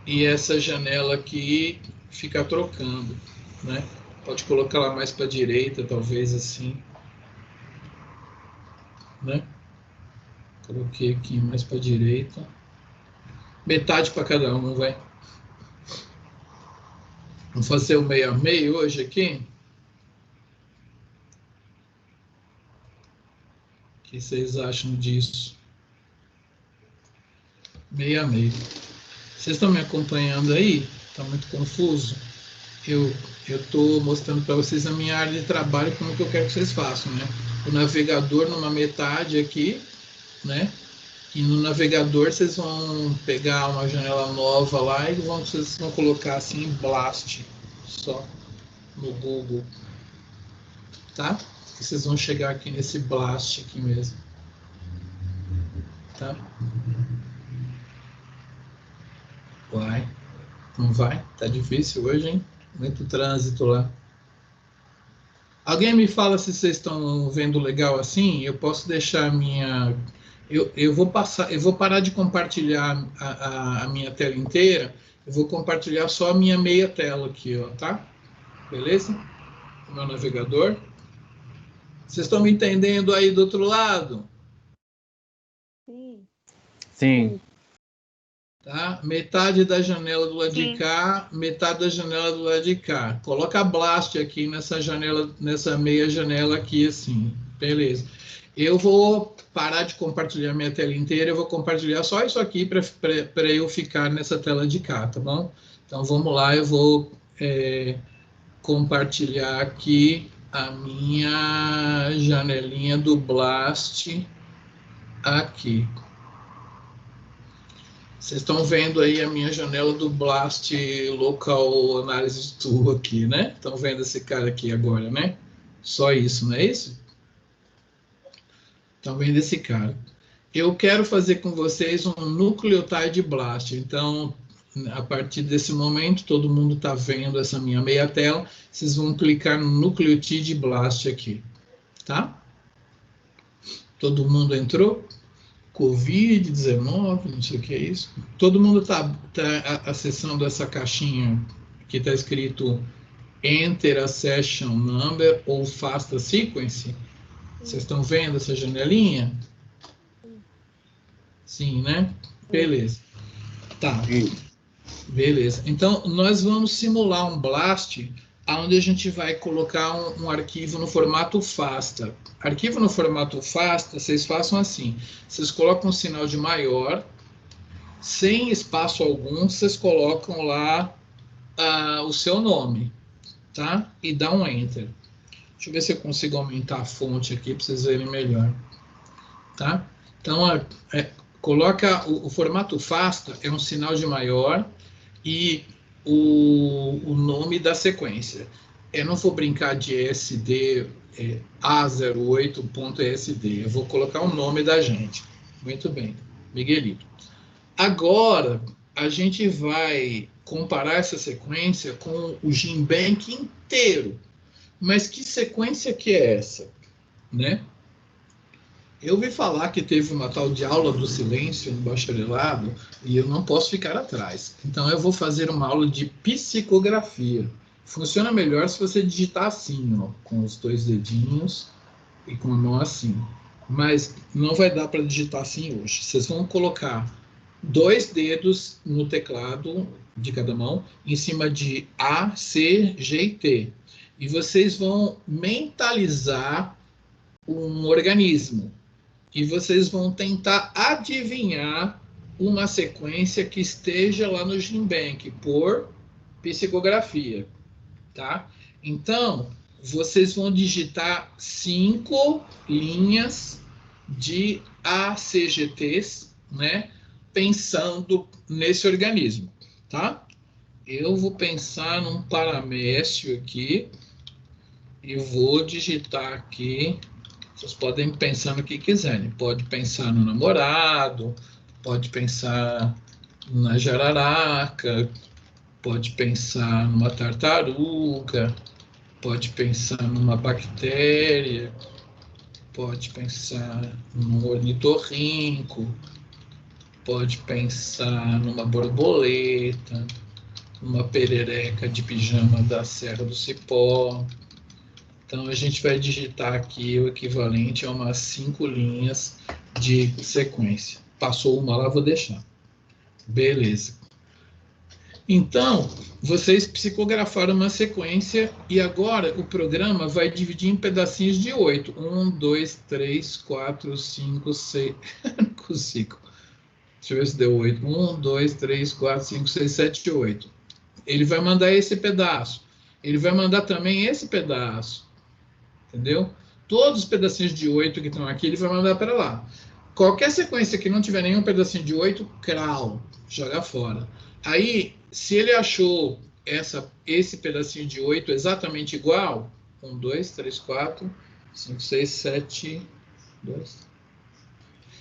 E essa janela aqui fica trocando, né? Pode colocar lá mais para a direita, talvez assim, né? Coloquei aqui mais para a direita. Metade para cada um, vai. Vamos fazer o meio a meio hoje aqui? O que vocês acham disso? Meio a meio. Vocês estão me acompanhando aí? Está muito confuso? Eu estou mostrando para vocês a minha área de trabalho, como que eu quero que vocês façam, né? O navegador numa metade aqui, né? E no navegador vocês vão pegar uma janela nova lá e vocês vão colocar assim Blast só no Google, tá? E vocês vão chegar aqui nesse Blast aqui mesmo, tá? Vai, não vai? Tá difícil hoje, hein? Muito trânsito lá. Alguém me fala se vocês estão vendo legal assim? Eu posso deixar a minha... Eu vou parar de compartilhar a minha tela inteira. Eu vou compartilhar só a minha meia tela aqui, ó, tá? Beleza? O meu navegador. Vocês estão me entendendo aí do outro lado? Sim. Sim. Tá? Metade da janela do lado Sim. de cá, metade da janela do lado de cá. Coloca blast aqui nessa janela, nessa meia janela aqui, assim. Beleza. Eu vou parar de compartilhar minha tela inteira, eu vou compartilhar só isso aqui para eu ficar nessa tela de cá, tá bom? Então, vamos lá, eu vou compartilhar aqui a minha janelinha do blast aqui. Vocês estão vendo aí a minha janela do Blast Local Analysis Tool aqui, né? Estão vendo esse cara aqui agora, né? Só isso, não é isso? Estão vendo esse cara. Eu quero fazer com vocês um Nucleotide Blast. Então, a partir desse momento, todo mundo está vendo essa minha meia tela. Vocês vão clicar no Nucleotide Blast aqui, tá? Todo mundo entrou? Covid-19, não sei o que é isso. Todo mundo está acessando essa caixinha que está escrito Enter a Session Number ou FASTA Sequence. Vocês estão vendo essa janelinha? Sim, né? Beleza. Tá. Beleza. Então, nós vamos simular um blast onde a gente vai colocar um arquivo no formato FASTA. Arquivo no formato FASTA, vocês façam assim. Vocês colocam um sinal de maior, sem espaço algum, vocês colocam lá o seu nome, tá? E dá um Enter. Deixa eu ver se eu consigo aumentar a fonte aqui para vocês verem melhor, tá? Então, coloca o formato FASTA, é um sinal de maior, e o nome da sequência. Eu não vou brincar de SD A08.SD, eu vou colocar o nome da gente. Muito bem, Miguelito. Agora, a gente vai comparar essa sequência com o GenBank inteiro. Mas que sequência que é essa, né? Eu ouvi falar que teve uma tal de aula do silêncio no bacharelado e eu não posso ficar atrás. Então, eu vou fazer uma aula de psicografia. Funciona melhor se você digitar assim, ó, com os dois dedinhos e com a mão assim. Mas não vai dar para digitar assim hoje. Vocês vão colocar 2 dedos no teclado de cada mão, em cima de A, C, G e T. E vocês vão mentalizar um organismo. E vocês vão tentar adivinhar uma sequência que esteja lá no GenBank por psicografia, tá? Então, vocês vão digitar 5 linhas de ACGTs, né? Pensando nesse organismo, tá? Eu vou pensar num paramécio aqui e vou digitar aqui. Vocês podem pensar no que quiserem. Pode pensar no namorado, pode pensar na jararaca, pode pensar numa tartaruga, pode pensar numa bactéria, pode pensar num ornitorrinco, pode pensar numa borboleta, numa perereca de pijama da Serra do Cipó. Então, a gente vai digitar aqui o equivalente a umas 5 linhas de sequência. Passou uma lá, vou deixar. Beleza. Então, vocês psicografaram uma sequência e agora o programa vai dividir em pedacinhos de 8. 1, 2, 3, 4, 5, 6... Não consigo. Deixa eu ver se deu 8. 1, 2, 3, 4, 5, 6, 7, 8. Ele vai mandar esse pedaço. Ele vai mandar também esse pedaço. Entendeu? Todos os pedacinhos de 8 que estão aqui, ele vai mandar para lá. Qualquer sequência que não tiver nenhum pedacinho de 8, crau, joga fora. Aí, se ele achou esse pedacinho de 8 exatamente igual, 1, 2, 3, 4, 5, 6, 7, 2.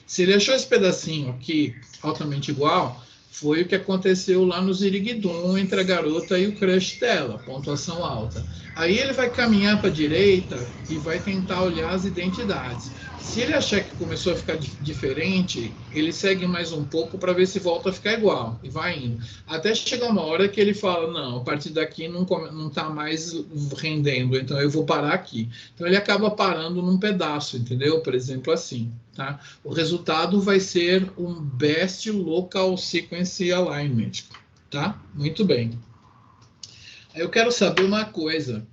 Se ele achou esse pedacinho aqui altamente igual, foi o que aconteceu lá no Ziriguidum entre a garota e o crush dela, pontuação alta. Aí ele vai caminhar para a direita e vai tentar olhar as identidades. Se ele achar que começou a ficar diferente, ele segue mais um pouco para ver se volta a ficar igual. E vai indo. Até chegar uma hora que ele fala, não, a partir daqui não está mais rendendo, então eu vou parar aqui. Então ele acaba parando num pedaço, entendeu? Por exemplo, assim. Tá? O resultado vai ser um Best Local Sequence Frequency Alignment, tá? Muito bem. Eu quero saber uma coisa.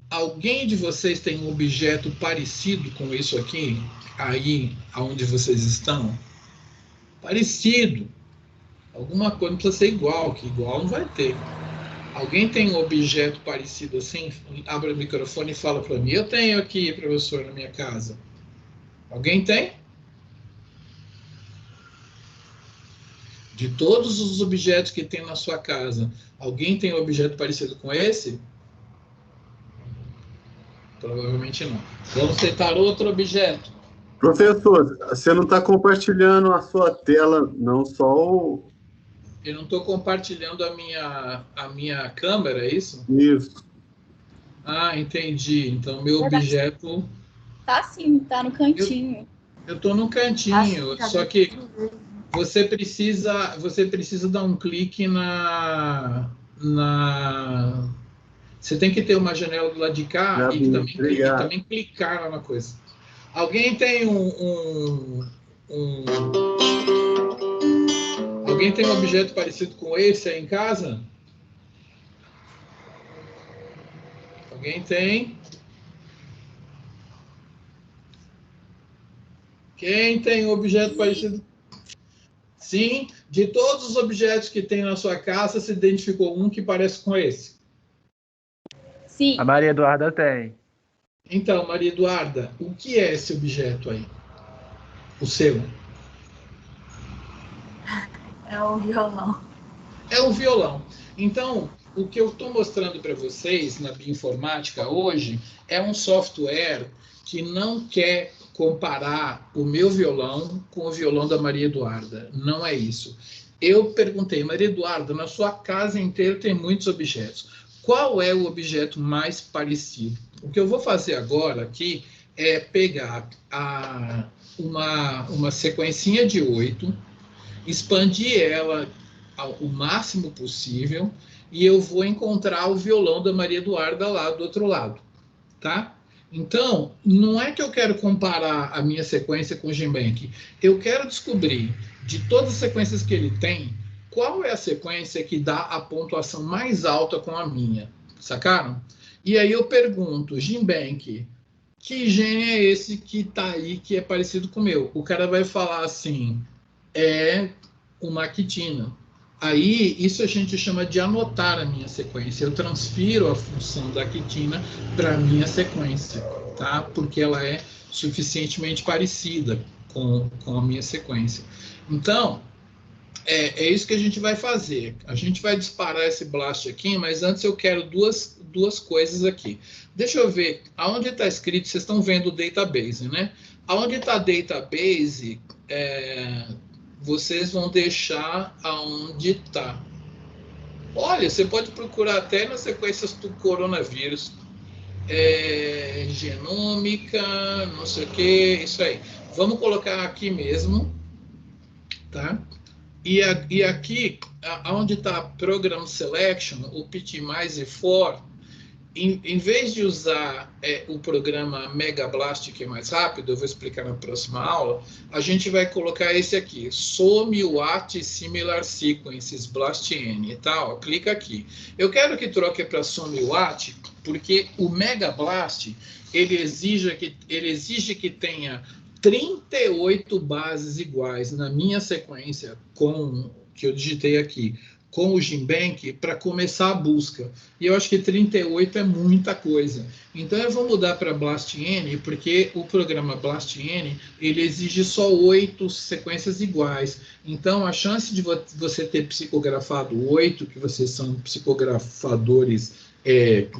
Alguém de vocês tem um objeto parecido com isso aqui, aí aonde vocês estão? Parecido. Alguma coisa, não precisa ser igual, que igual não vai ter. Alguém tem um objeto parecido assim? Abre o microfone e fala para mim. Eu tenho aqui, professor, na minha casa. Alguém tem? De todos os objetos que tem na sua casa, alguém tem um objeto parecido com esse? Provavelmente não. Vamos tentar outro objeto. Professor, você não está compartilhando a sua tela, não só o... Eu não estou compartilhando a minha câmera, é isso? Isso. Ah, entendi. Então, meu objeto... Tá sim, tá no cantinho. Eu estou no cantinho, só que você precisa dar um clique Você tem que ter uma janela do lado de cá e também clicar lá na coisa. Alguém tem Alguém tem um objeto parecido com esse aí em casa? Alguém tem? Quem tem um objeto parecido? Sim, de todos os objetos que tem na sua casa, você identificou um que parece com esse? Sim. A Maria Eduarda tem. Então, Maria Eduarda, o que é esse objeto aí? O seu? É um violão. É um violão. Então, o que eu estou mostrando para vocês na bioinformática hoje é um software que não quer comparar o meu violão com o violão da Maria Eduarda. Não é isso. Eu perguntei, Maria Eduarda, na sua casa inteira tem muitos objetos. Qual é o objeto mais parecido? O que eu vou fazer agora aqui é pegar uma sequencinha de 8, expandir ela o máximo possível e eu vou encontrar o violão da Maria Eduarda lá do outro lado, tá? Então, não é que eu quero comparar a minha sequência com o Jim-Bank, eu quero descobrir, de todas as sequências que ele tem, qual é a sequência que dá a pontuação mais alta com a minha, sacaram? E aí eu pergunto, Jim-Bank, que gene é esse que está aí, que é parecido com o meu? O cara vai falar assim, é uma quitina. Aí, isso a gente chama de anotar a minha sequência. Eu transfiro a função da quitina para a minha sequência, tá? Porque ela é suficientemente parecida com a minha sequência. Então, é isso que a gente vai fazer. A gente vai disparar esse blast aqui, mas antes eu quero duas coisas aqui. Deixa eu ver, aonde está escrito, vocês estão vendo o database, né? Aonde está database, vocês vão deixar aonde está. Olha, você pode procurar até nas sequências do coronavírus. Genômica, não sei o que, isso aí. Vamos colocar aqui mesmo, tá? E aqui, onde está Program Selection, o PT mais e for, em vez de usar o programa Mega Blast, que é mais rápido, eu vou explicar na próxima aula, a gente vai colocar esse aqui, SOMWAT Similar Sequences BLASTN, tá? Ó, clica aqui. Eu quero que troque para SOMWAT, porque o Mega Blast, ele exige que tenha 38 bases iguais na minha sequência, que eu digitei aqui, com o Jim-Bank, para começar a busca. E eu acho que 38 é muita coisa. Então, eu vou mudar para BLASTN, porque o programa BLASTN, ele exige só 8 sequências iguais. Então, a chance de você ter psicografado 8, que vocês são psicografadores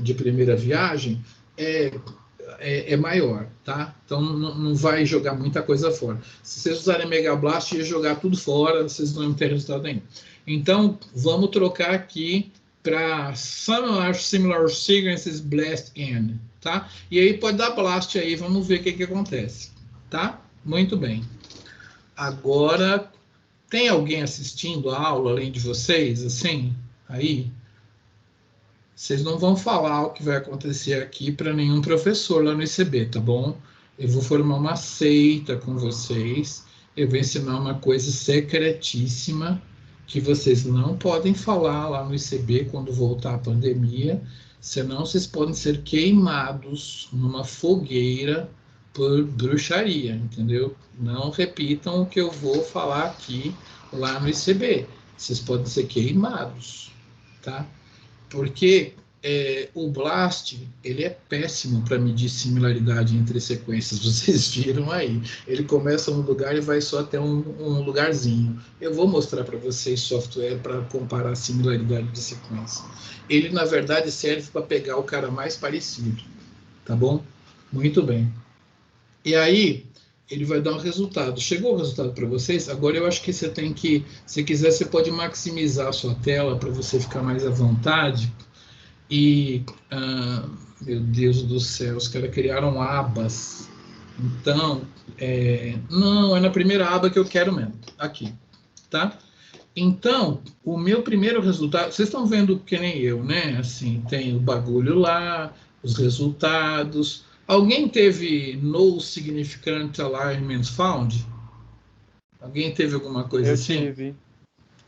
de primeira viagem, é maior, tá? Então, não vai jogar muita coisa fora. Se vocês usarem Mega Blast, ia jogar tudo fora, vocês não vão ter resultado nenhum. Então, vamos trocar aqui para Similar Sequences Blast N, tá? E aí pode dar blast aí, vamos ver o que acontece, tá? Muito bem. Agora, tem alguém assistindo a aula além de vocês, assim, aí? Vocês não vão falar o que vai acontecer aqui para nenhum professor lá no ICB, tá bom? Eu vou formar uma seita com vocês, eu vou ensinar uma coisa secretíssima, que vocês não podem falar lá no ICB quando voltar a pandemia, senão vocês podem ser queimados numa fogueira por bruxaria, entendeu? Não repitam o que eu vou falar aqui lá no ICB. Vocês podem ser queimados, tá? Porque o BLAST, ele é péssimo para medir similaridade entre sequências, vocês viram aí. Ele começa num lugar e vai só até um lugarzinho. Eu vou mostrar para vocês software para comparar a similaridade de sequência. Ele, na verdade, serve para pegar o cara mais parecido, tá bom? Muito bem. E aí, ele vai dar um resultado. Chegou o resultado para vocês? Agora eu acho que você tem que, se quiser, você pode maximizar a sua tela para você ficar mais à vontade. E, meu Deus do céu, os caras criaram abas. Então, não, é na primeira aba que eu quero mesmo. Aqui, tá? Então, o meu primeiro resultado, vocês estão vendo que nem eu, né? Assim, tem o bagulho lá, os resultados. Alguém teve no significant alignment found? Alguém teve alguma coisa assim? Eu tive.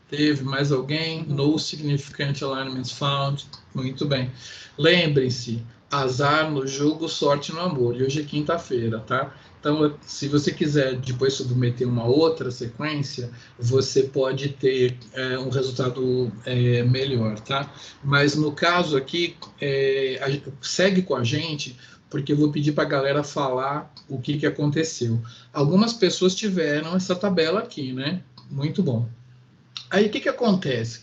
Teve mais alguém? No significant alignment found. Muito bem. Lembrem-se, azar no jogo, sorte no amor. E hoje é quinta-feira, tá? Então, se você quiser depois submeter uma outra sequência, você pode ter um resultado melhor, tá? Mas no caso aqui, segue com a gente, porque eu vou pedir para a galera falar o que aconteceu. Algumas pessoas tiveram essa tabela aqui, né? Muito bom. Aí, o que acontece?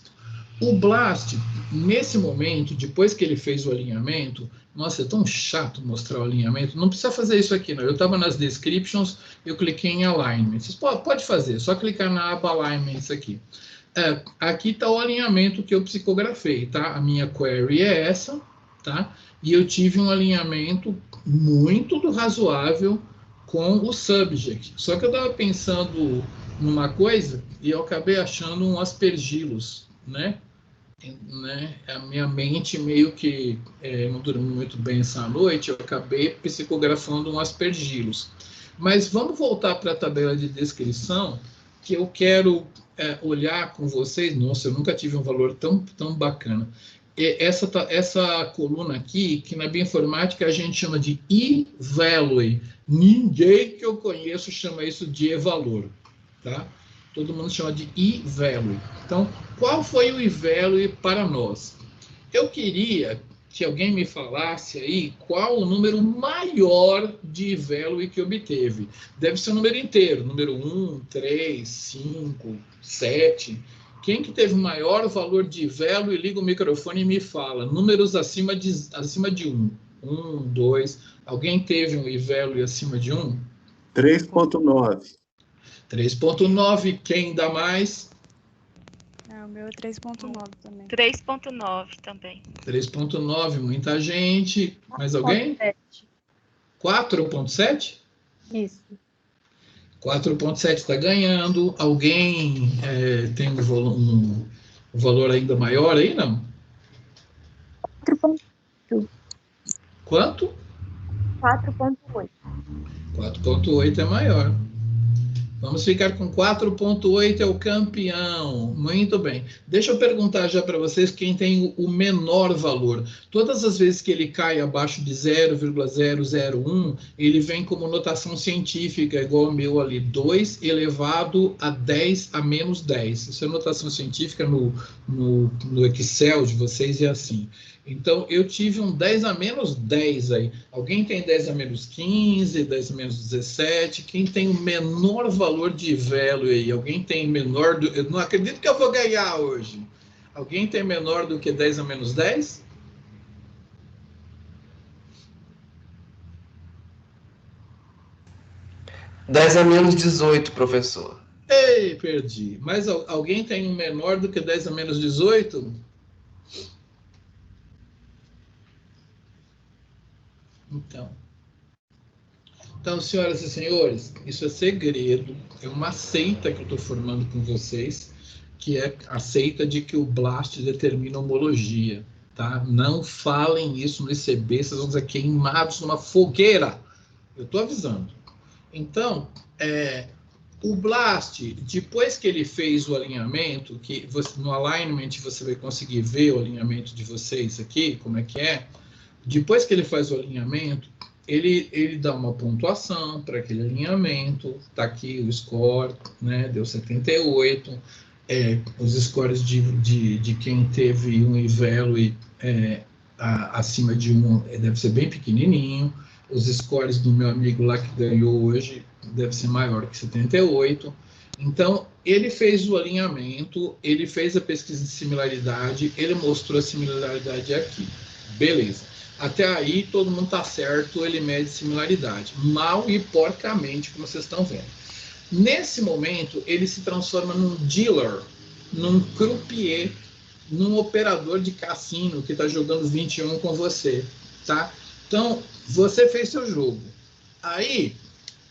O BLAST, nesse momento, depois que ele fez o alinhamento, nossa, é tão chato mostrar o alinhamento, não precisa fazer isso aqui, não. Eu estava nas descriptions, eu cliquei em alignment. Vocês pode fazer, só clicar na aba alignments aqui. Aqui está o alinhamento que eu psicografei, tá? A minha query é essa, tá? E eu tive um alinhamento muito razoável com o subject. Só que eu estava pensando numa coisa e eu acabei achando um aspergilos, né? A minha mente meio que não dormiu muito bem essa noite, eu acabei psicografando um aspergilos. Mas vamos voltar para a tabela de descrição, que eu quero olhar com vocês. Nossa, eu nunca tive um valor tão bacana. Essa coluna aqui, que na bioinformática a gente chama de e-value. Ninguém que eu conheço chama isso de e-valor, tá? Todo mundo chama de e-value. Então, qual foi o e-value para nós? Eu queria que alguém me falasse aí qual o número maior de e-value que obteve. Deve ser o número inteiro, número 1, 3, 5, 7. Quem que teve o maior valor de e-value, liga o microfone e me fala. Números acima de 1. 1, 2. Alguém teve um e-value acima de 1? 3.9. 3.9, quem dá mais? O meu é 3.9 também. 3.9 também. 3.9, muita gente. Mais alguém? 4.7? Isso. 4.7 está ganhando. Alguém tem um valor ainda maior aí, não? 4.8. Quanto? 4.8. 4.8 é maior. Vamos ficar com 4.8, é o campeão. Muito bem. Deixa eu perguntar já para vocês quem tem o menor valor. Todas as vezes que ele cai abaixo de 0,001, ele vem como notação científica, igual o meu ali, 2 elevado a 10 a menos 10. Isso é notação científica no Excel de vocês, é assim. Então, eu tive um 10 a menos 10 aí. Alguém tem 10 a menos 15, 10 a menos 17? Quem tem o menor valor de value aí? Alguém tem menor do... Eu não acredito que eu vou ganhar hoje. Alguém tem menor do que 10 a menos 10? (10 a menos 18, professor). Ei, perdi. Mas alguém tem um menor do que 10 a menos 18? Então, senhoras e senhores, isso é segredo, é uma seita que eu estou formando com vocês, que é a seita de que o BLAST determina homologia, tá? Não falem isso no ICB, vocês vão ser queimados numa fogueira. Eu estou avisando. Então, O Blast, depois que ele fez o alinhamento, que no alignment você vai conseguir ver o alinhamento de vocês aqui, como é que é. Depois que ele faz o alinhamento, ele dá uma pontuação para aquele alinhamento. Está aqui o score, né? Deu 78. Os scores de quem teve um e-value acima de 1 deve ser bem pequenininho. Os scores do meu amigo lá que ganhou hoje deve ser maior que 78. Então, ele fez o alinhamento, ele fez a pesquisa de similaridade, ele mostrou a similaridade aqui. Beleza. Até aí, todo mundo está certo, ele mede similaridade. Mal e porcamente, como vocês estão vendo. Nesse momento, ele se transforma num dealer, num croupier, num operador de cassino que está jogando 21 com você, tá? Então, você fez seu jogo. Aí,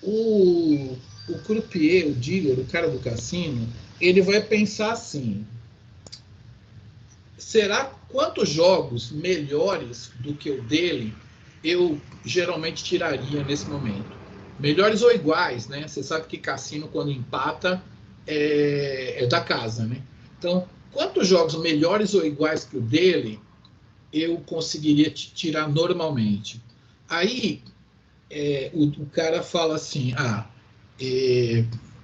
o croupier, o dealer, o cara do cassino, ele vai pensar assim: será quantos jogos melhores do que o dele eu geralmente tiraria nesse momento? Melhores ou iguais, né? Você sabe que cassino, quando empata, é da casa, né? Então, quantos jogos melhores ou iguais que o dele eu conseguiria tirar normalmente? Aí, o cara fala assim,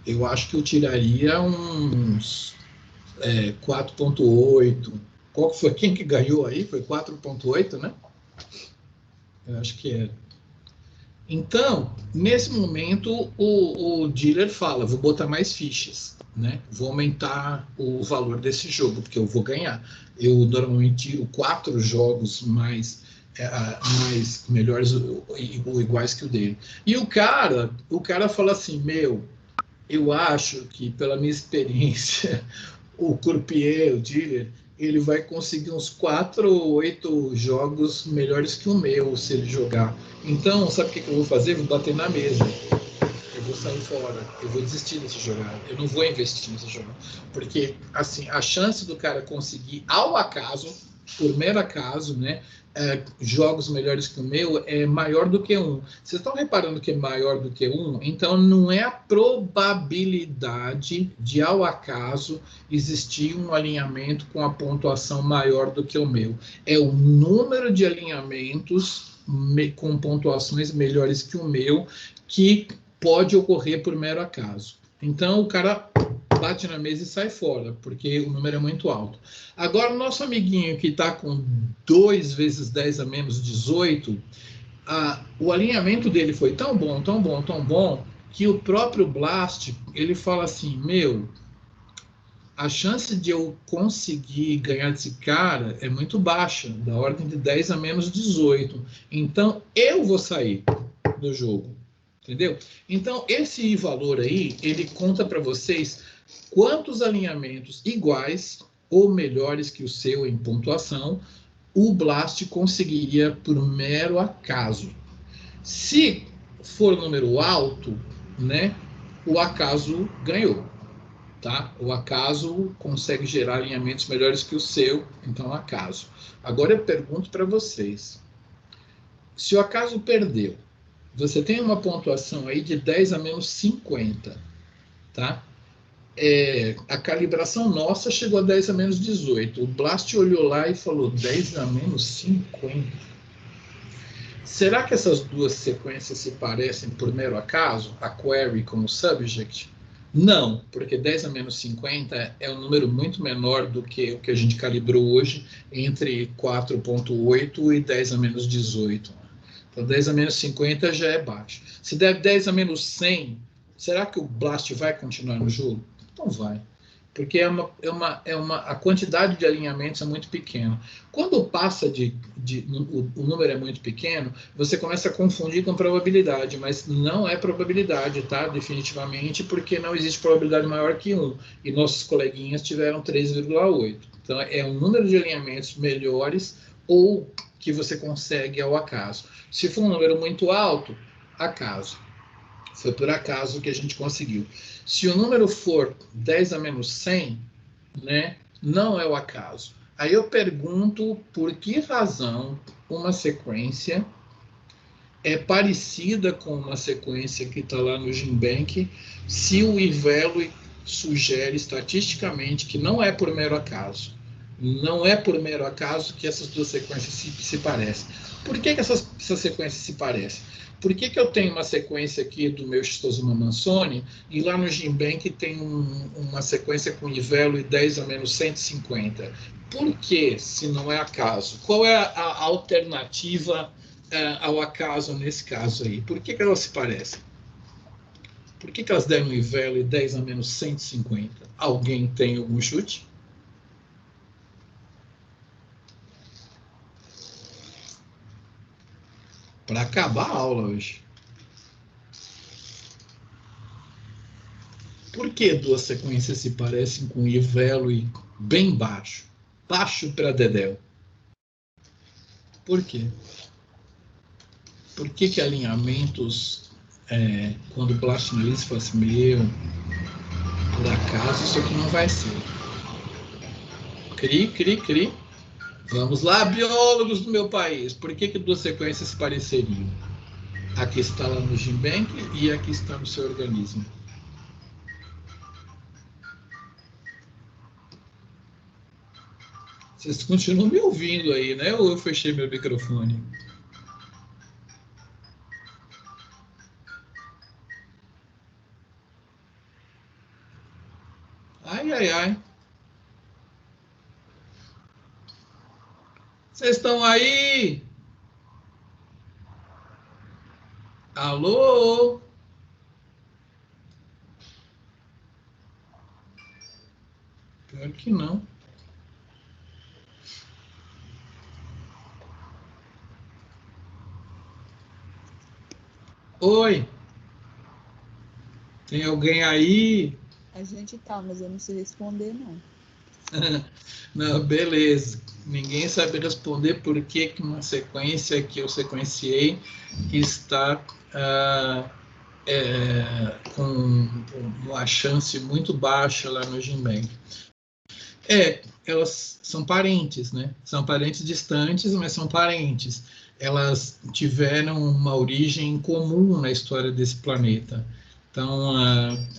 eu acho que eu tiraria uns 4.8. Qual que foi? Quem que ganhou aí? Foi 4.8, né? Eu acho que era. Então, nesse momento, o dealer fala, vou botar mais fichas, né? Vou aumentar o valor desse jogo, porque eu vou ganhar. Eu normalmente tiro 4 jogos mais melhores ou iguais que o dele. E o cara fala assim, eu acho que, pela minha experiência, o croupier, o dealer, ele vai conseguir uns 4 ou 8 jogos melhores que o meu, se ele jogar. Então, sabe o que eu vou fazer? Vou bater na mesa. Eu vou sair fora. Eu vou desistir desse jogada. Eu não vou investir nesse jogo. Porque, assim, a chance do cara conseguir, ao acaso, por mero acaso, né, jogos melhores que o meu é maior do que 1. Vocês estão reparando que é maior do que 1? Então, não é a probabilidade de, ao acaso, existir um alinhamento com a pontuação maior do que o meu. É o número de alinhamentos com pontuações melhores que o meu que pode ocorrer por mero acaso. Então, o cara bate na mesa e sai fora, porque o número é muito alto. Agora, o nosso amiguinho que está com 2 vezes 10 a menos 18, o alinhamento dele foi tão bom, tão bom, tão bom, que o próprio Blast, ele fala assim, a chance de eu conseguir ganhar desse cara é muito baixa, da ordem de 10 a menos 18. Então, eu vou sair do jogo. Entendeu? Então, esse valor aí, ele conta para vocês quantos alinhamentos iguais ou melhores que o seu em pontuação o Blast conseguiria por mero acaso. Se for número alto, né, o acaso ganhou. Tá? O acaso consegue gerar alinhamentos melhores que o seu, então acaso. Agora eu pergunto para vocês, se o acaso perdeu, você tem uma pontuação aí de 10 a menos 50, tá? A calibração nossa chegou a 10 a menos 18. O Blast olhou lá e falou 10 a menos 50. Será que essas duas sequências se parecem por mero acaso? A query com o subject? Não, porque 10 a menos 50 é um número muito menor do que o que a gente calibrou hoje, entre 4.8 e 10 a menos 18. Então, 10 a menos 50 já é baixo. Se der 10 a menos 100, será que o Blast vai continuar no jogo? Não vai. Porque a quantidade de alinhamentos é muito pequena. Quando passa o número é muito pequeno, você começa a confundir com probabilidade, mas não é probabilidade, tá? Definitivamente, porque não existe probabilidade maior que 1. E nossos coleguinhas tiveram 3,8. Então, é um número de alinhamentos melhores ou que você consegue ao acaso. Se for um número muito alto, acaso. Foi por acaso que a gente conseguiu. Se o número for 10 a menos 100, né, não é o acaso. Aí eu pergunto por que razão uma sequência é parecida com uma sequência que está lá no GenBank, se o Ivelui sugere estatisticamente que não é por mero acaso. Não é por mero acaso que essas duas sequências se parecem. Por que essas sequências se parecem? Por que eu tenho uma sequência aqui do meu Schistosoma mansoni e lá no GenBank tem uma sequência com Ivelui 10 a menos 150? Por que, se não é acaso? Qual é a alternativa ao acaso nesse caso aí? Por que elas se parecem? Por que elas deram Ivelui 10 a menos 150? Alguém tem algum chute? Para acabar a aula hoje. Por que duas sequências se parecem com Ivelui bem baixo? Baixo para dedéu. Por quê? Por que alinhamentos, quando o Blast analisa, fala assim, meu, por acaso isso aqui não vai ser. Cri. Vamos lá, biólogos do meu país. Por que duas sequências se pareceriam? Aqui está lá no GenBank e aqui está no seu organismo. Vocês continuam me ouvindo aí, né? Ou eu fechei meu microfone? Ai. Vocês estão aí? Alô? Pior que não. Oi? Tem alguém aí? A gente tá, mas eu não sei responder, não. Não, beleza. Ninguém sabe responder por que uma sequência que eu sequenciei está com uma chance muito baixa lá no GenBank. Elas são parentes, né? São parentes distantes, mas são parentes. Elas tiveram uma origem comum na história desse planeta. Então,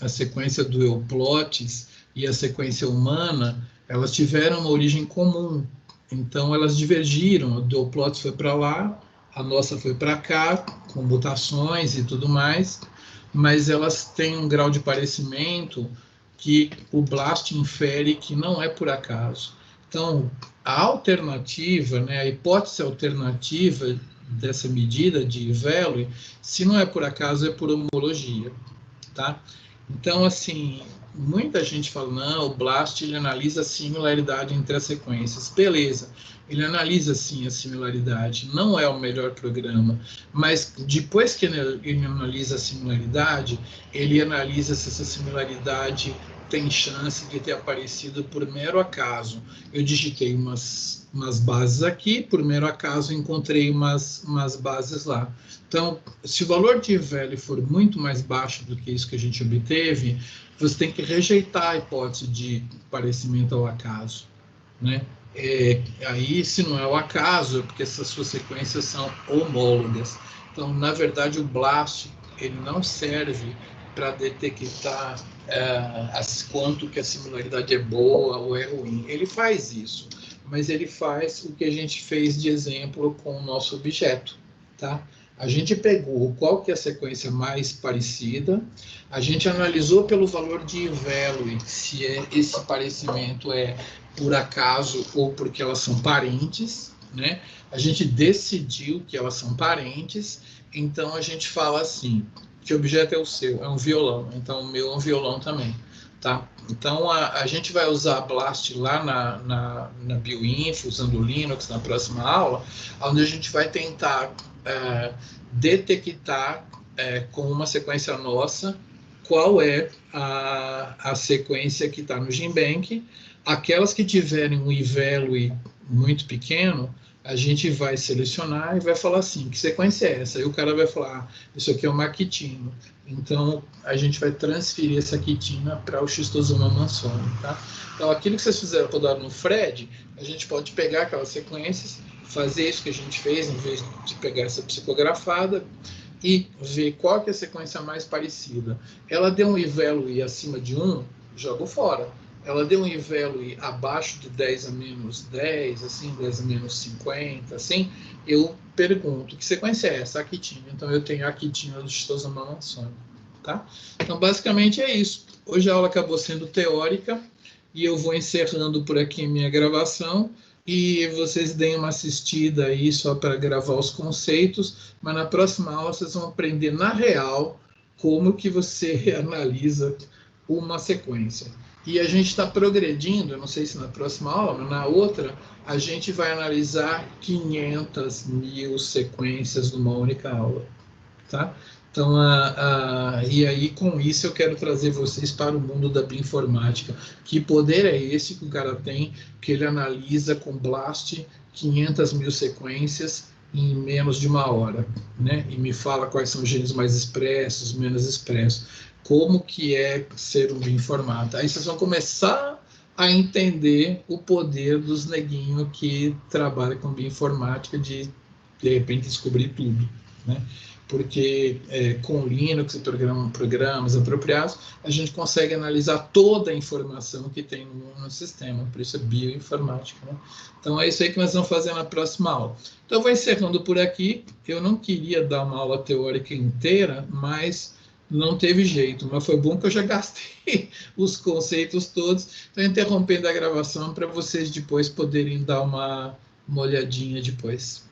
a sequência do Euplotes e a sequência humana, elas tiveram uma origem comum. Então, elas divergiram. O Euplotes foi para lá, a nossa foi para cá, com mutações e tudo mais, mas elas têm um grau de parecimento que o Blast infere que não é por acaso. Então, a alternativa, né, a hipótese alternativa dessa medida de Ivelui, se não é por acaso, é por homologia, tá? Então, assim, muita gente fala, não, o Blast ele analisa a similaridade entre as sequências. Beleza, ele analisa sim a similaridade, não é o melhor programa, mas depois que ele analisa a similaridade, ele analisa se essa similaridade tem chance de ter aparecido por mero acaso. Eu digitei umas bases aqui, por mero acaso encontrei umas bases lá. Então, se o valor de Ivelui for muito mais baixo do que isso que a gente obteve, você tem que rejeitar a hipótese de parecimento ao acaso, né? Aí, se não é o acaso, é porque essas suas sequências são homólogas. Então, na verdade, o Blast ele não serve para detectar quanto que a similaridade é boa ou é ruim. Ele faz isso, mas ele faz o que a gente fez de exemplo com o nosso objeto, tá? A gente pegou qual que é a sequência mais parecida, a gente analisou pelo valor de Ivelui se esse parecimento é por acaso ou porque elas são parentes, né? A gente decidiu que elas são parentes, então a gente fala assim, que objeto é o seu? É um violão, então o meu é um violão também, tá? Então a gente vai usar a Blast lá na Bioinfo, usando o Linux na próxima aula, onde a gente vai tentar detectar com uma sequência nossa qual é a sequência que está no GenBank. Aquelas que tiverem um Ivelui muito pequeno, a gente vai selecionar e vai falar assim, que sequência é essa? Aí o cara vai falar, isso aqui é uma quitina. Então, a gente vai transferir essa quitina para o Schistosoma mansoni, tá? Então, aquilo que vocês fizeram rodar no Fred, a gente pode pegar aquelas sequências, fazer isso que a gente fez, em vez de pegar essa psicografada e ver qual que é a sequência mais parecida. Ela deu um I-value acima de 1, jogo fora. Ela deu um I-value abaixo de 10 a menos 10, assim, 10 a menos 50, assim, eu pergunto, que sequência é essa? A quitina. Então, eu tenho a quitina do xitosoma maçônico, tá? Então, basicamente é isso. Hoje a aula acabou sendo teórica e eu vou encerrando por aqui minha gravação e vocês deem uma assistida aí só para gravar os conceitos, mas na próxima aula vocês vão aprender na real como que você analisa uma sequência. E a gente está progredindo, eu não sei se na próxima aula, mas na outra, a gente vai analisar 500.000 sequências numa única aula, tá? Então, e aí, com isso, eu quero trazer vocês para o mundo da bioinformática. Que poder é esse que o cara tem, que ele analisa com BLAST 500.000 sequências em menos de 1 hora, né? E me fala quais são os genes mais expressos, menos expressos. Como que é ser um bioinformata. Aí vocês vão começar a entender o poder dos neguinhos que trabalham com bioinformática de repente, descobrir tudo, né? Porque com Linux e programas apropriados, a gente consegue analisar toda a informação que tem no sistema, por isso é bioinformática, né? Então, é isso aí que nós vamos fazer na próxima aula. Então, eu vou encerrando por aqui. Eu não queria dar uma aula teórica inteira, mas não teve jeito, mas foi bom que eu já gastei os conceitos todos. Estou interrompendo a gravação para vocês depois poderem dar uma olhadinha depois.